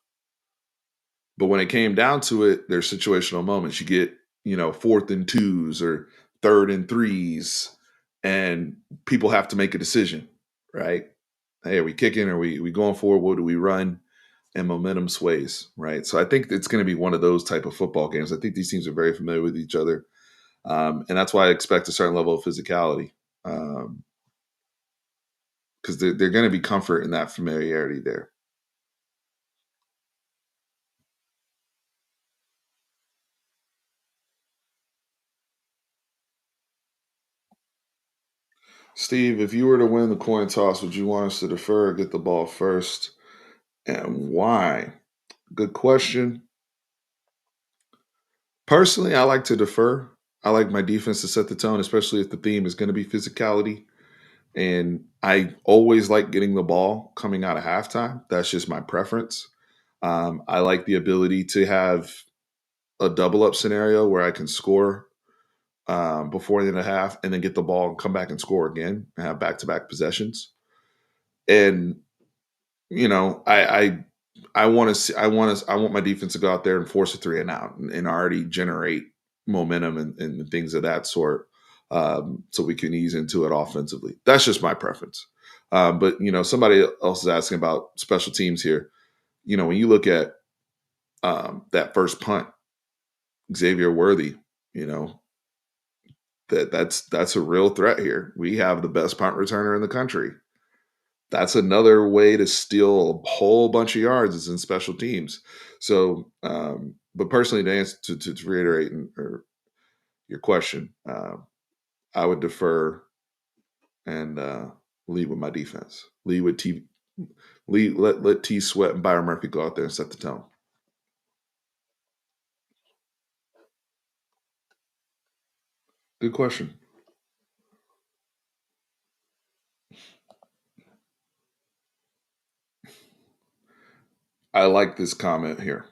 Speaker 1: but when it came down to it, there's situational moments. You get fourth and twos or third and threes, and people have to make a decision, right? Hey, are we kicking? Are we going forward? What do we run? And momentum sways, right? So I think it's going to be one of those type of football games. I think these teams are very familiar with each other. And that's why I expect a certain level of physicality, because they're going to be comfort in that familiarity there. Steve, if you were to win the coin toss, would you want us to defer or get the ball first? And why? Good question. Personally, I like to defer. I like my defense to set the tone, especially if the theme is going to be physicality. And I always like getting the ball coming out of halftime. That's just my preference. I like the ability to have a double up scenario where I can score before the end of half and then get the ball and come back and score again and have back to back possessions. And I want to see I want my defense to go out there and force a three and out and already generate momentum and things of that sort, so we can ease into it offensively. That's just my preference. But somebody else is asking about special teams here. When you look at that first punt, Xavier Worthy, you know that's a real threat here. We have the best punt returner in the country. That's another way to steal a whole bunch of yards is in special teams. So, but personally, to answer to reiterate your question, I would defer and lead with my defense. Lead with T. Lead let T Sweat and Byron Murphy go out there and set the tone. Good question. I like this comment here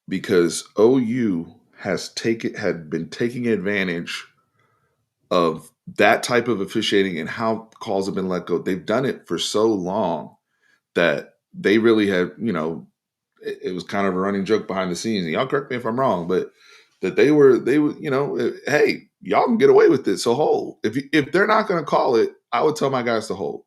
Speaker 1: because OU had been taking advantage of that type of officiating and how calls have been let go. They've done it for so long that they really have, it was kind of a running joke behind the scenes. And y'all correct me if I'm wrong, but that they were, hey, y'all can get away with it. So hold. If they're not going to call it, I would tell my guys to hold.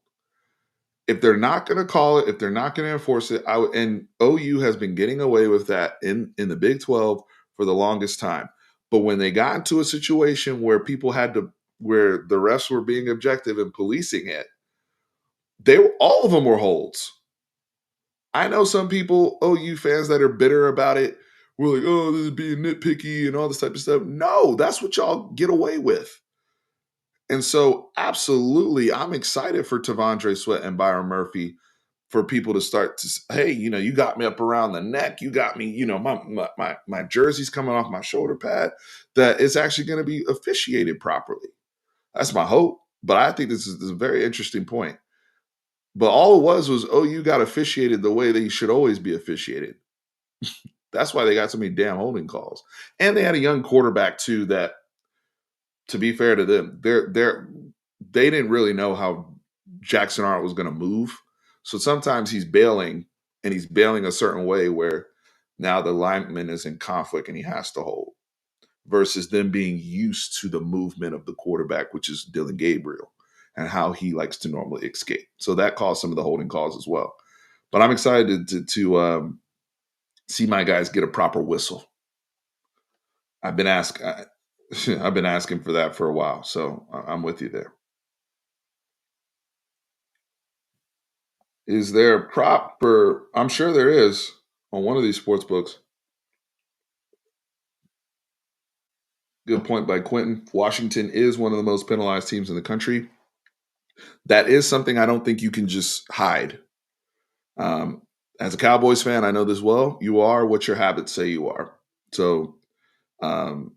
Speaker 1: If they're not going to call it, if they're not going to enforce it, and OU has been getting away with that in the Big 12 for the longest time. But when they got into a situation where where the refs were being objective and policing it, all of them were holds. I know some people, OU fans that are bitter about it, were like, oh, this is being nitpicky and all this type of stuff. No, that's what y'all get away with. And so, absolutely, I'm excited for Tavondre Sweat and Byron Murphy for people to start to, hey, you got me up around the neck. You got me, my jersey's coming off my shoulder pad, that it's actually going to be officiated properly. That's my hope. But I think this is a very interesting point. But all it was OU got officiated the way they should always be officiated. That's why they got so many damn holding calls. And they had a young quarterback too that, to be fair to them, they didn't really know how Jackson Arnold was going to move. So sometimes he's bailing, and he's bailing a certain way where now the lineman is in conflict and he has to hold, versus them being used to the movement of the quarterback, which is Dylan Gabriel, and how he likes to normally escape. So that caused some of the holding calls as well. But I'm excited to see my guys get a proper whistle. I've been asking. I've been asking for that for a while, so I'm with you there. Is there a prop for? I'm sure there is on one of these sports books. Good point by Quentin. Washington is one of the most penalized teams in the country. That is something I don't think you can just hide. Um, as a Cowboys fan, I know this well. You are what your habits say you are. So um,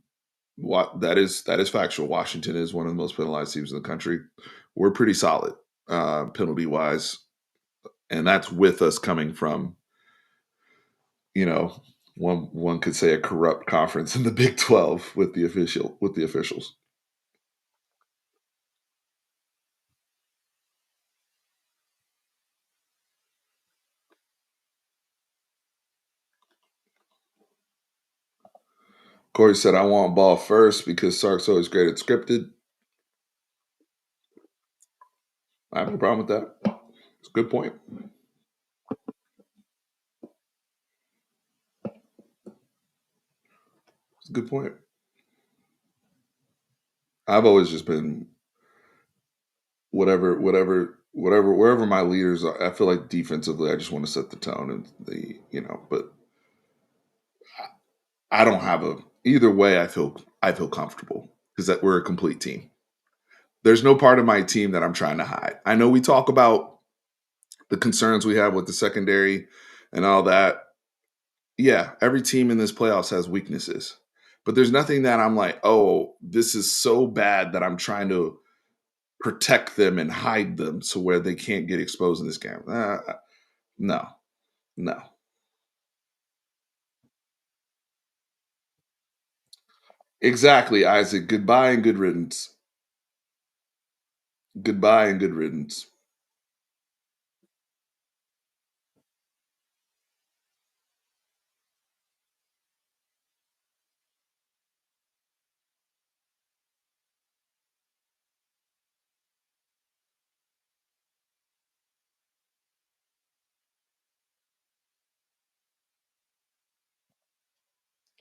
Speaker 1: what that is factual. Washington is one of the most penalized teams in the country. We're pretty solid penalty wise, and that's with us coming from, you know, one could say a corrupt conference in the Big 12 with the officials. Corey said, "I want ball first because Sark's always great at scripted." I have no problem with that. It's a good point. It's a good point. I've always just been wherever my leaders are. I feel like defensively, I just want to set the tone and but I don't have a either way. I feel comfortable because that we're a complete team. There's no part of my team that I'm trying to hide. I know we talk about the concerns we have with the secondary and all that. Yeah, every team in this playoffs has weaknesses, but there's nothing that I'm like, oh, this is so bad that I'm trying to protect them and hide them so where they can't get exposed in this game. No, no. Exactly, Isaac. Goodbye and good riddance. Goodbye and good riddance.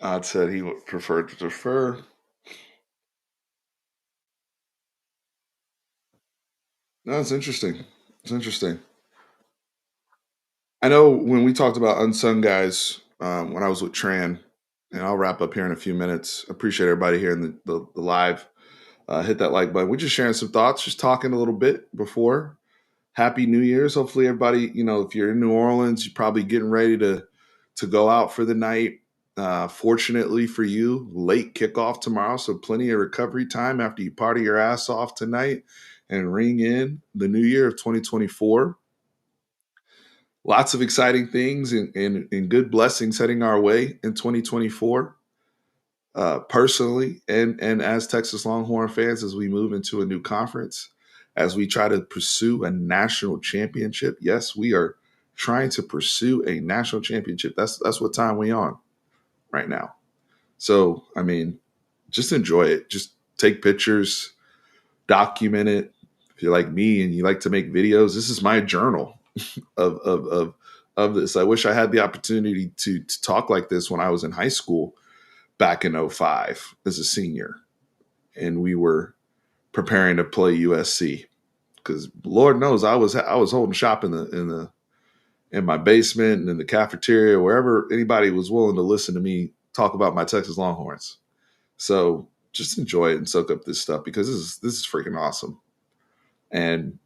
Speaker 1: Odd said he would prefer to defer. No, it's interesting. It's interesting. I know when we talked about unsung guys when I was with Tran, and I'll wrap up here in a few minutes. Appreciate everybody here in the live. Hit that like button. We're just sharing some thoughts, just talking a little bit before. Happy New Year's. Hopefully, everybody, if you're in New Orleans, you're probably getting ready to go out for the night. Fortunately for you, late kickoff tomorrow, so plenty of recovery time after you party your ass off tonight and ring in the new year of 2024. Lots of exciting things and good blessings heading our way in 2024. Personally, and as Texas Longhorn fans, as we move into a new conference, as we try to pursue a national championship. Yes, we are trying to pursue a national championship. That's what time we on right now. So, I mean, just enjoy it. Just take pictures, document it. If you're like me and you like to make videos, this is my journal of of of of this. I wish I had the opportunity to talk like this when I was in high school back in '05 as a senior, and we were preparing to play USC because Lord knows I was holding shop in my basement and in the cafeteria wherever anybody was willing to listen to me talk about my Texas Longhorns. So just enjoy it and soak up this stuff because this is freaking awesome. And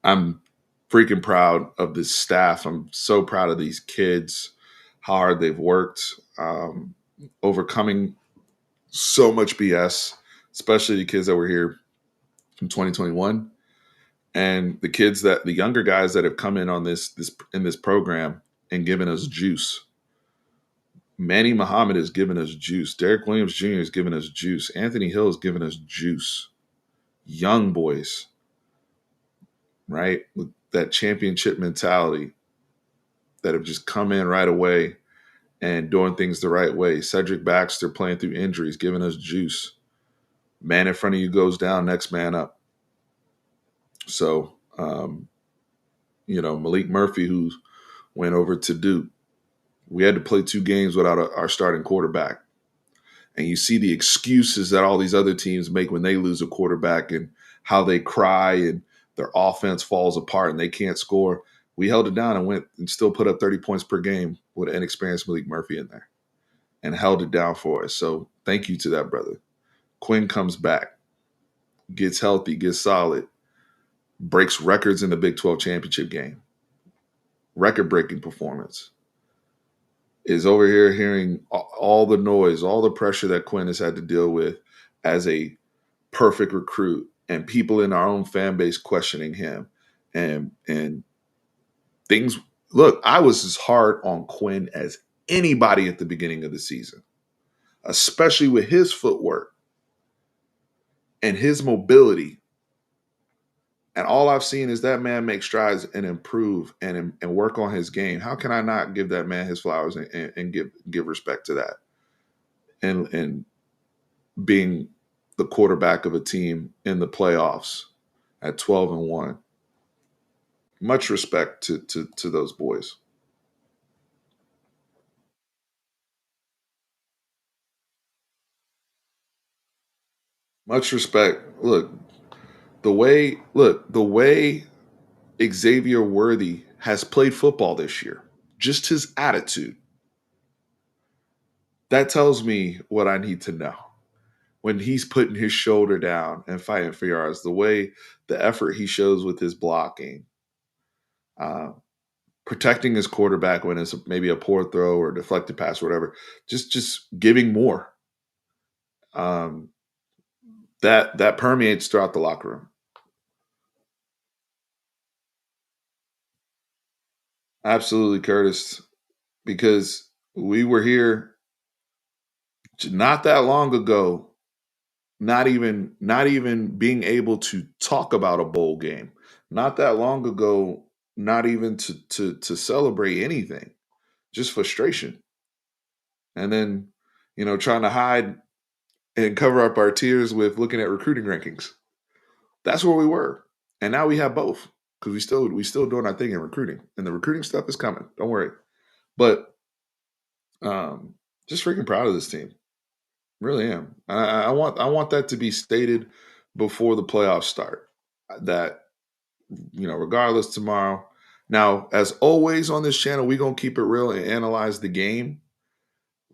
Speaker 1: I'm freaking proud of this staff. I'm so proud of these kids, how hard they've worked, overcoming so much BS, especially the kids that were here from 2021 and the younger guys that have come in on this program and given us juice. Manny Muhammad has given us juice. Derek Williams Jr. has given us juice. Anthony Hill has given us juice. Young boys, right? With that championship mentality that have just come in right away and doing things the right way. Cedric Baxter playing through injuries, giving us juice. Man in front of you goes down, next man up. So, Malik Murphy, who went over to Duke, we had to play 2 games without our starting quarterback. And you see the excuses that all these other teams make when they lose a quarterback and how they cry and their offense falls apart and they can't score. We held it down and went and still put up 30 points per game with an inexperienced Malik Murphy in there and held it down for us. So thank you to that brother. Quinn comes back, gets healthy, gets solid, breaks records in the Big 12 championship game, record-breaking performance. Is over here hearing all the noise, all the pressure that Quinn has had to deal with as a perfect recruit, and people in our own fan base questioning him, and things. Look, I was as hard on Quinn as anybody at the beginning of the season, especially with his footwork and his mobility. And all I've seen is that man make strides and improve and work on his game. How can I not give that man his flowers and give respect to that? And being the quarterback of a team in the playoffs at 12-1. Much respect to those boys. Much respect. The way Xavier Worthy has played football this year, just his attitude, that tells me what I need to know. When he's putting his shoulder down and fighting for yards, the way the effort he shows with his blocking, uh, protecting his quarterback when it's maybe a poor throw or a deflected pass or whatever, just giving more. Um, that permeates throughout the locker room. Absolutely, Curtis, because we were here not that long ago, not even being able to talk about a bowl game. Not that long ago, not even to celebrate anything, just frustration. And then, trying to hide and cover up our tears with looking at recruiting rankings. That's where we were. And now we have both because we still doing our thing in recruiting. And the recruiting stuff is coming. Don't worry. But just freaking proud of this team. Really am. I want that to be stated before the playoffs start. That regardless tomorrow. Now, as always on this channel, we're gonna keep it real and analyze the game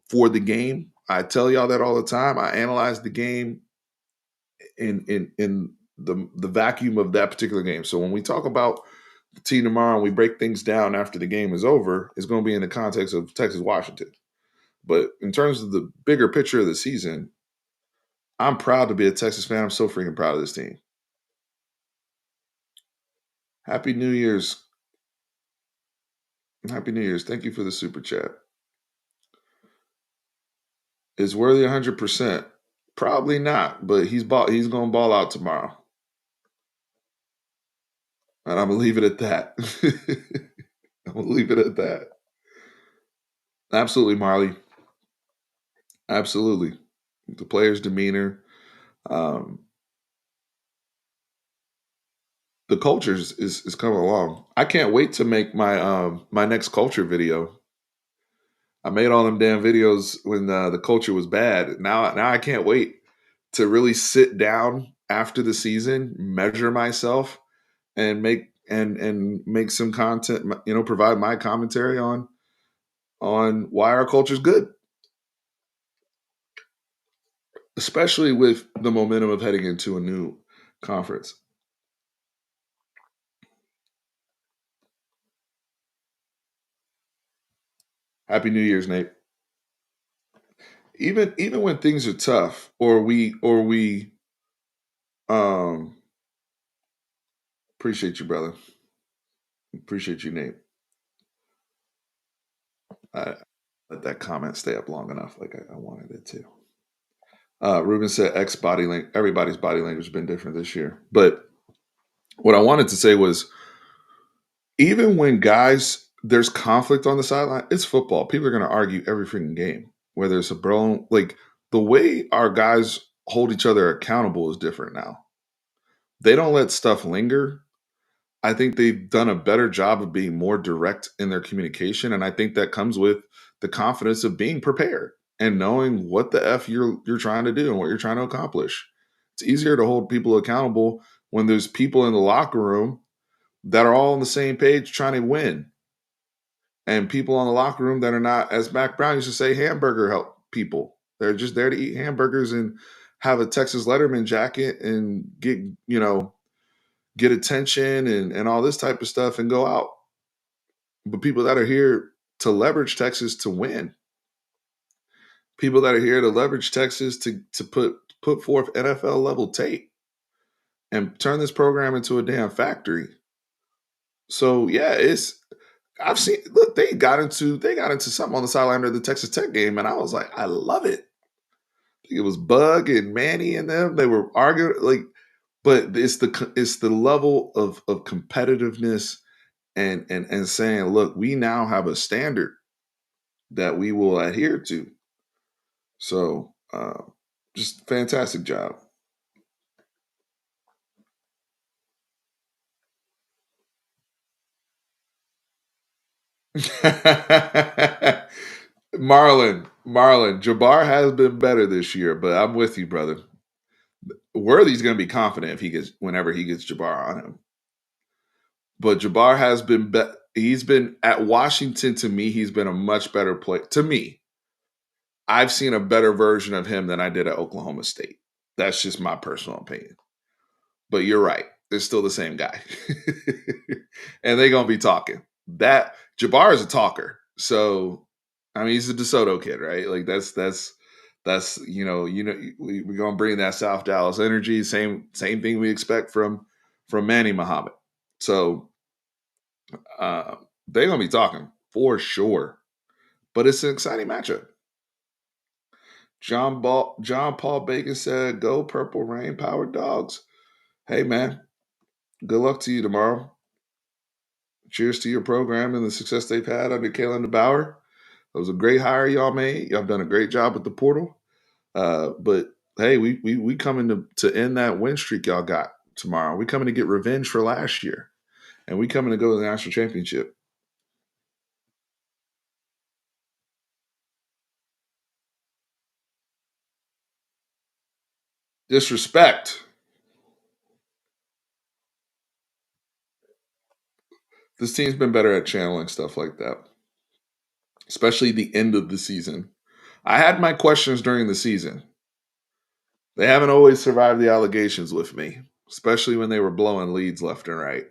Speaker 1: for the game. I tell y'all that all the time. I analyze the game in the vacuum of that particular game. So when we talk about the team tomorrow and we break things down after the game is over, it's going to be in the context of Texas Washington. But in terms of the bigger picture of the season, I'm proud to be a Texas fan. I'm so freaking proud of this team. Happy New Year's. Happy New Year's. Thank you for the super chat. Is Worthy 100%? Probably not, but he's going to ball out tomorrow. And I'm going to leave it at that. I'm going to leave it at that. Absolutely, Marley. Absolutely. The player's demeanor. Um, the culture is coming along. I can't wait to make my next culture video. I made all them damn videos when the culture was bad. Now I can't wait to really sit down after the season, measure myself, and make some content. Provide my commentary on why our culture's good, especially with the momentum of heading into a new conference. Happy New Year's, Nate. Even when things are tough, or we um appreciate you, brother. Appreciate you, Nate. let that comment stay up long enough like I wanted it to. Ruben said X body language. Everybody's body language has been different this year. But what I wanted to say was even when guys, there's conflict on the sideline, it's football. People are going to argue every freaking game, whether it's a bro. Like the way our guys hold each other accountable is different now. They don't let stuff linger. I think they've done a better job of being more direct in their communication. And I think that comes with the confidence of being prepared and knowing what the F you're trying to do and what you're trying to accomplish. It's easier to hold people accountable when there's people in the locker room that are all on the same page trying to win. And people in the locker room that are not, as Mac Brown used to say, hamburger help people. They're just there to eat hamburgers and have a Texas Letterman jacket and get attention and all this type of stuff and go out. But people that are here to leverage Texas to win, people that are here to leverage Texas to put forth NFL level tape and turn this program into a damn factory. So yeah, I've seen look, they got into something on the sideline of the Texas Tech game, and I was like, I love it. I think it was Bug and Manny and them. They were arguing but it's the level of competitiveness and saying, look, we now have a standard that we will adhere to. So just fantastic job. Marlon, Jabbar has been better this year, but I'm with you, brother. Worthy's going to be confident if whenever he gets Jabbar on him. But Jabbar has he's been at Washington. To me, he's been a much better player. To me, I've seen a better version of him than I did at Oklahoma State. That's just my personal opinion. But you're right. They're still the same guy. And they're going to be talking. That Jabbar is a talker. So, I mean, he's a DeSoto kid, right? Like that's we're going to bring that South Dallas energy. Same thing we expect from Manny Muhammad. So, they're going to be talking for sure. But it's an exciting matchup. John Paul Bacon said, "Go Purple Rain, powered dogs." Hey man, good luck to you tomorrow. Cheers to your program and the success they've had under Kalen DeBauer. It was a great hire y'all made. Y'all have done a great job with the portal. But hey, we coming to end that win streak y'all got tomorrow. We coming to get revenge for last year, and we coming to go to the national championship. Disrespect. This team's been better at channeling stuff like that, especially the end of the season. I had my questions during the season. They haven't always survived the allegations with me, especially when they were blowing leads left and right.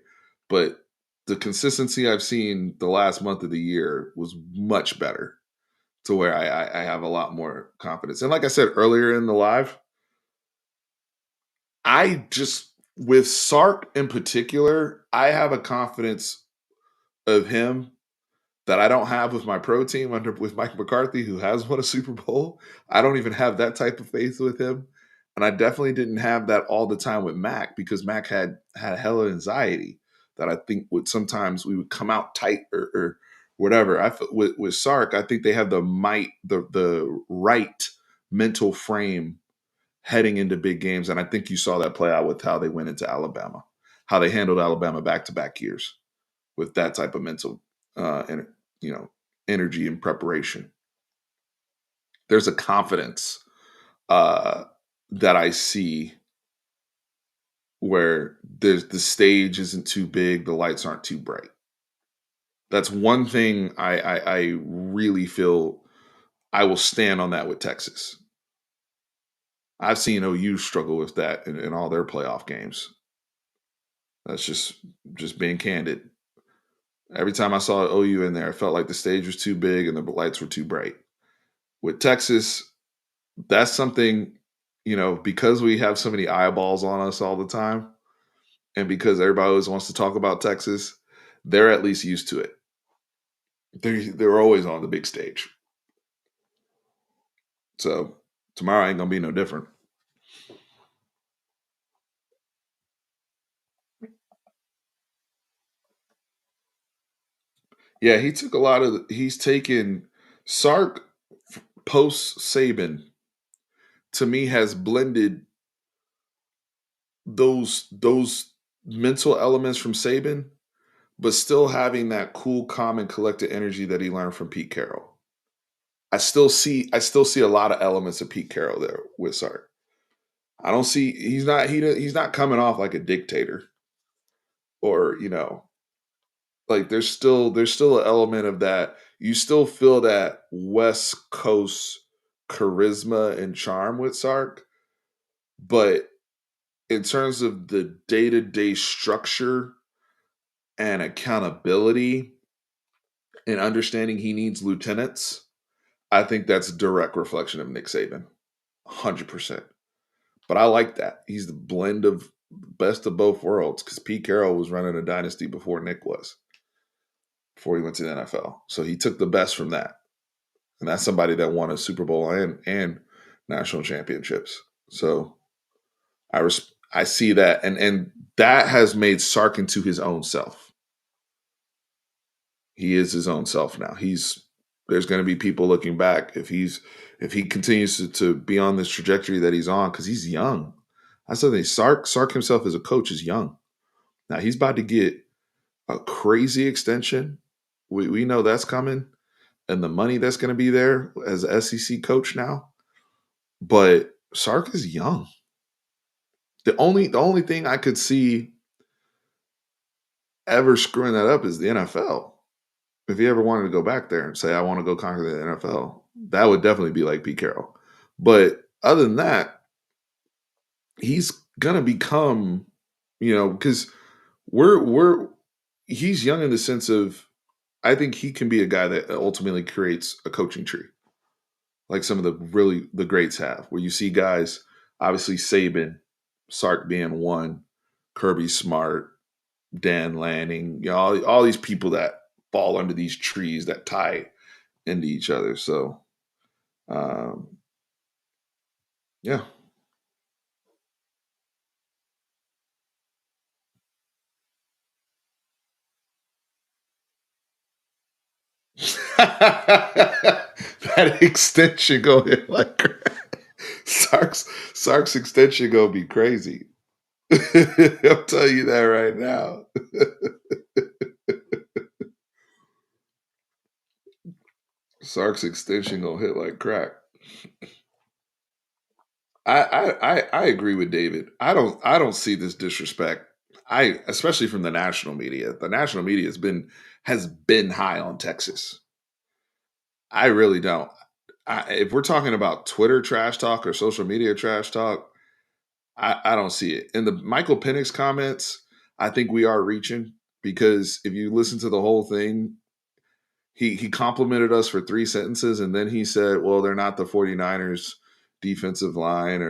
Speaker 1: But the consistency I've seen the last month of the year was much better to where I have a lot more confidence. And like I said earlier in the live, I just, with Sark in particular, I have a confidence of him that I don't have with my pro team with Mike McCarthy, who has won a Super Bowl. I don't even have that type of faith with him. And I definitely didn't have that all the time with Mac because Mac had hella anxiety that I think would sometimes we would come out tight or whatever. With Sark, I think they have the right mental frame heading into big games, and I think you saw that play out with how they went into Alabama, how they handled Alabama back to back years with that type of mental and energy and preparation. There's a confidence uh, that I see where the stage isn't too big, the lights aren't too bright. That's one thing I really feel I will stand on that with Texas. I've seen OU struggle with that in all their playoff games. That's just being candid. Every time I saw OU in there, I felt like the stage was too big and the lights were too bright. With Texas, that's something, because we have so many eyeballs on us all the time, and because everybody always wants to talk about Texas, they're at least used to it. They're always on the big stage. So tomorrow ain't gonna be no different. Yeah, he took a lot of. He's taken Sark post Saban to me has blended those mental elements from Saban, but still having that cool, calm, and collected energy that he learned from Pete Carroll. I still see a lot of elements of Pete Carroll there with Sark. I don't see he's not coming off like a dictator or like there's still an element of that. You still feel that West Coast charisma and charm with Sark, but in terms of the day-to-day structure and accountability and understanding he needs lieutenants, I think that's a direct reflection of Nick Saban. 100%. But I like that. He's the blend of best of both worlds because Pete Carroll was running a dynasty before Nick was, before he went to the NFL. So he took the best from that. And that's somebody that won a Super Bowl and national championships. So I see that, and that has made Sark into his own self. He is his own self now. There's going to be people looking back if he continues to be on this trajectory that he's on because he's young. I said that Sark himself as a coach is young. Now he's about to get a crazy extension. We know that's coming, and the money that's going to be there as a SEC coach now. But Sark is young. The only thing I could see ever screwing that up is the NFL. If he ever wanted to go back there and say, I want to go conquer the NFL, that would definitely be like Pete Carroll. But other than that, he's gonna become, because we're he's young in the sense of I think he can be a guy that ultimately creates a coaching tree, like some of the greats have, where you see guys, obviously Saban, Sark being one, Kirby Smart, Dan Lanning, all these people that fall under these trees that tie into each other. So, um, yeah. That extension go hit like Sark's extension gonna be crazy. I'll tell you that right now. Sark's extension gonna hit like crack. I agree with David. I don't see this disrespect. I especially from the national media. The national media has been high on Texas. I really don't. If we're talking about Twitter trash talk or social media trash talk, I don't see it. In the Michael Penix comments, I think we are reaching because if you listen to the whole thing, he complimented us for three sentences and then he said, well, they're not the 49ers defensive line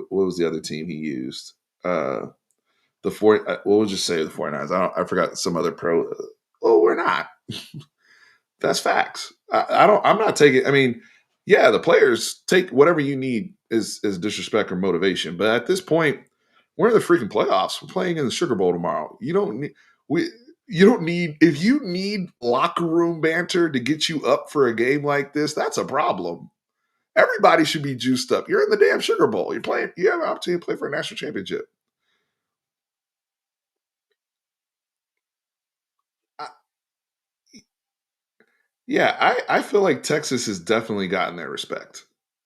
Speaker 1: what was the other team he used? The four, we'll just say the 49ers. I forgot some other pro. Oh, we're not. That's facts. I'm not taking. I mean, yeah, the players take whatever you need is disrespect or motivation. But at this point, we're in the freaking playoffs. We're playing in the Sugar Bowl tomorrow. We. You don't need if you need locker room banter to get you up for a game like this. That's a problem. Everybody should be juiced up. You're in the damn Sugar Bowl. You're playing. You have an opportunity to play for a national championship. I, yeah, I feel like Texas has definitely gotten their respect.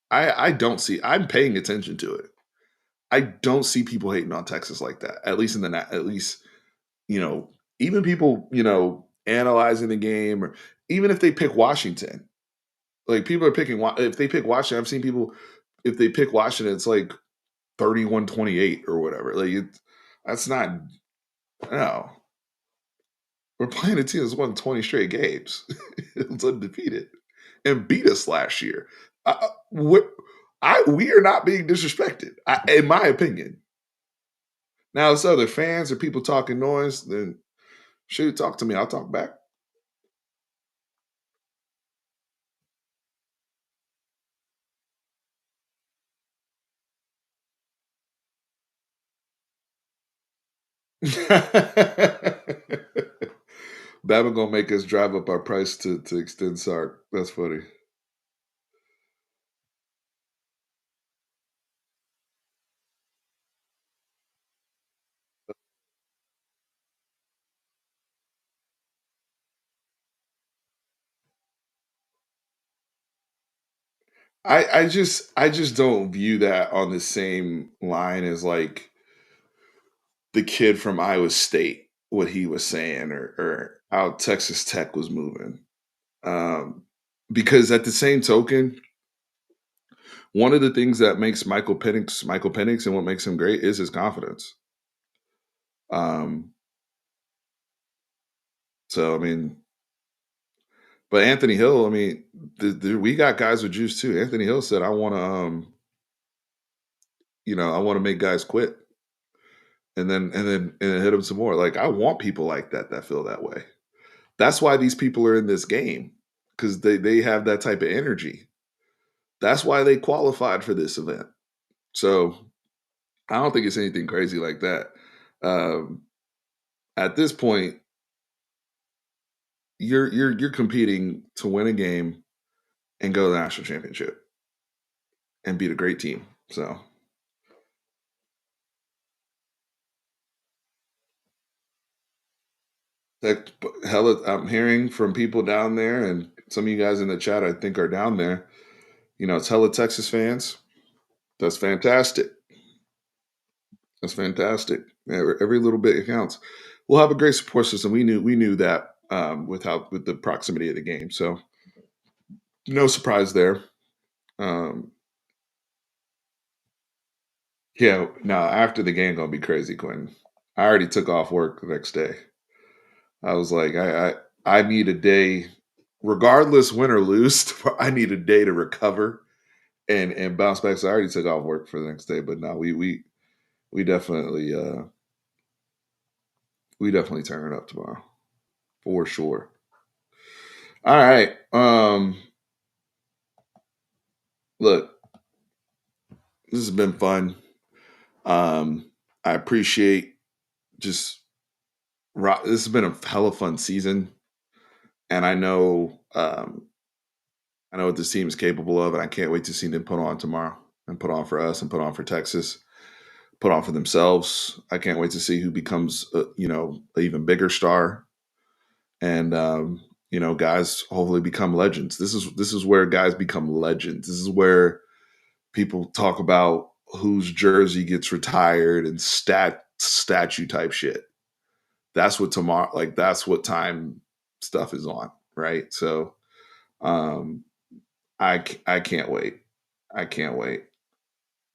Speaker 1: I don't see. I'm paying attention to it. I don't see people hating on Texas like that. At least at least you know, even people analyzing the game, or even if they pick Washington, like people are picking. If they pick Washington, I've seen people. If they pick Washington, it's like 31-28 or whatever. Like that's not no. We're playing a team that's won 20 straight games. It's undefeated and beat us last year. What we are not being disrespected, in my opinion. Now, if other fans or people talking noise, then shoot, talk to me. I'll talk back. Bama gonna make us drive up our price to extend Sark. That's funny. I just don't view that on the same line as like the kid from Iowa State, what he was saying, or how Texas Tech was moving. Um, because at the same token, one of the things that makes Michael Penix and what makes him great is his confidence. Um, so I mean, but Anthony Hill, I mean, we got guys with juice too. Anthony Hill said, "I want to, I want to make guys quit, and then hit them some more." Like I want people like that feel that way. That's why these people are in this game because they have that type of energy. That's why they qualified for this event. So I don't think it's anything crazy like that. Um, at this point, you're competing to win a game and go to the national championship and beat a great team. So that hella, I'm hearing from people down there, and some of you guys in the chat I think are down there. It's hella Texas fans. That's fantastic. That's fantastic. Every little bit counts. We'll have a great support system. We knew that with the proximity of the game. So no surprise there. Um, yeah, no, after the game gonna be crazy, Quentin. I already took off work the next day. I was like, I need a day, regardless win or lose. I need a day to recover and bounce back. So I already took off work for the next day. But no, we definitely we definitely turn it up tomorrow for sure. All right. Look, this has been fun. I appreciate just this has been a hella fun season, and I know what this team is capable of, and I can't wait to see them put on tomorrow and put on for us and put on for Texas, put on for themselves. I can't wait to see who becomes an even bigger star, and guys hopefully become legends. This is where guys become legends. This is where people talk about whose jersey gets retired and statue type shit. That's what tomorrow, like that's what time stuff is on, right? So um I can't wait. I can't wait.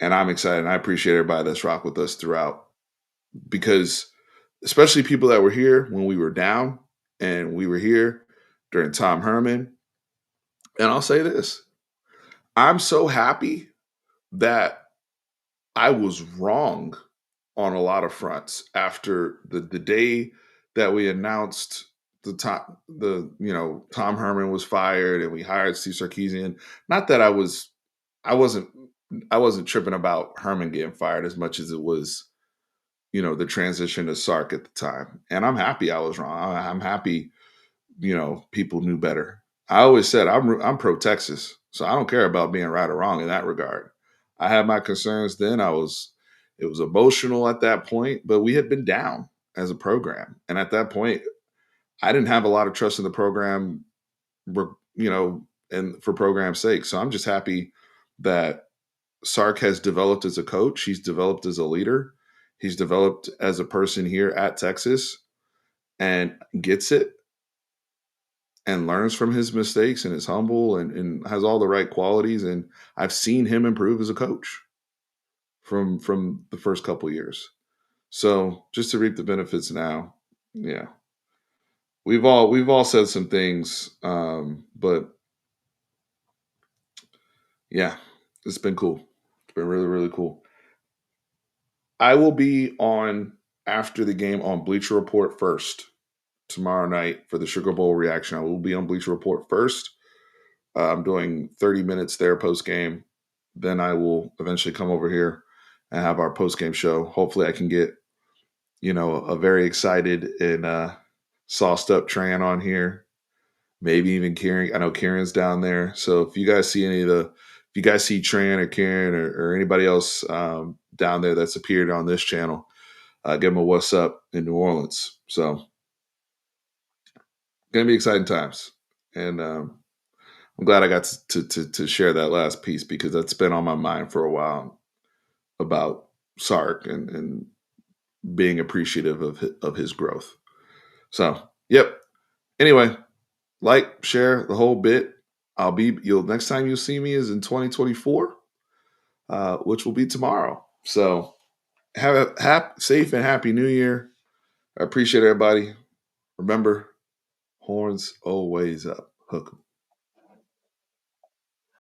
Speaker 1: And I'm excited. And I appreciate everybody that's rocked with us throughout because especially people that were here when we were down and we were here during Tom Herman. And I'll say this, I'm so happy that I was wrong on a lot of fronts after the day that we announced Tom Herman was fired and we hired Steve Sarkisian. Not that I wasn't I wasn't tripping about Herman getting fired as much as it was the transition to Sark at the time. And I'm happy I was wrong. I'm happy people knew better. I always said I'm pro Texas, so I don't care about being right or wrong in that regard. I had my concerns then. It was emotional at that point, but we had been down as a program, and at that point, I didn't have a lot of trust in the program, and for program's sake. So I'm just happy that Sark has developed as a coach. He's developed as a leader. He's developed as a person here at Texas and gets it and learns from his mistakes and is humble and has all the right qualities. And I've seen him improve as a coach from the first couple years. So just to reap the benefits now, yeah, we've all said some things, but yeah, it's been cool. It's been really really cool. I will be on after the game on Bleacher Report first tomorrow night for the Sugar Bowl reaction. I will be on Bleacher Report first. I'm doing 30 minutes there post game. Then I will eventually come over here and have our post game show. Hopefully, I can get a very excited and sauced up Tran on here. Maybe even Karen. I know Karen's down there. So if you guys see if you guys see Tran or Karen or anybody else down there that's appeared on this channel, give them a what's up in New Orleans. So gonna be exciting times, and I'm glad I got to share that last piece because that's been on my mind for a while about Sark and being appreciative of his growth. So, yep. Anyway, like, share the whole bit. You'll next time you'll see me is in 2024, which will be tomorrow. So have a safe and happy new year. I appreciate everybody. Remember, horns always up. Hook 'em.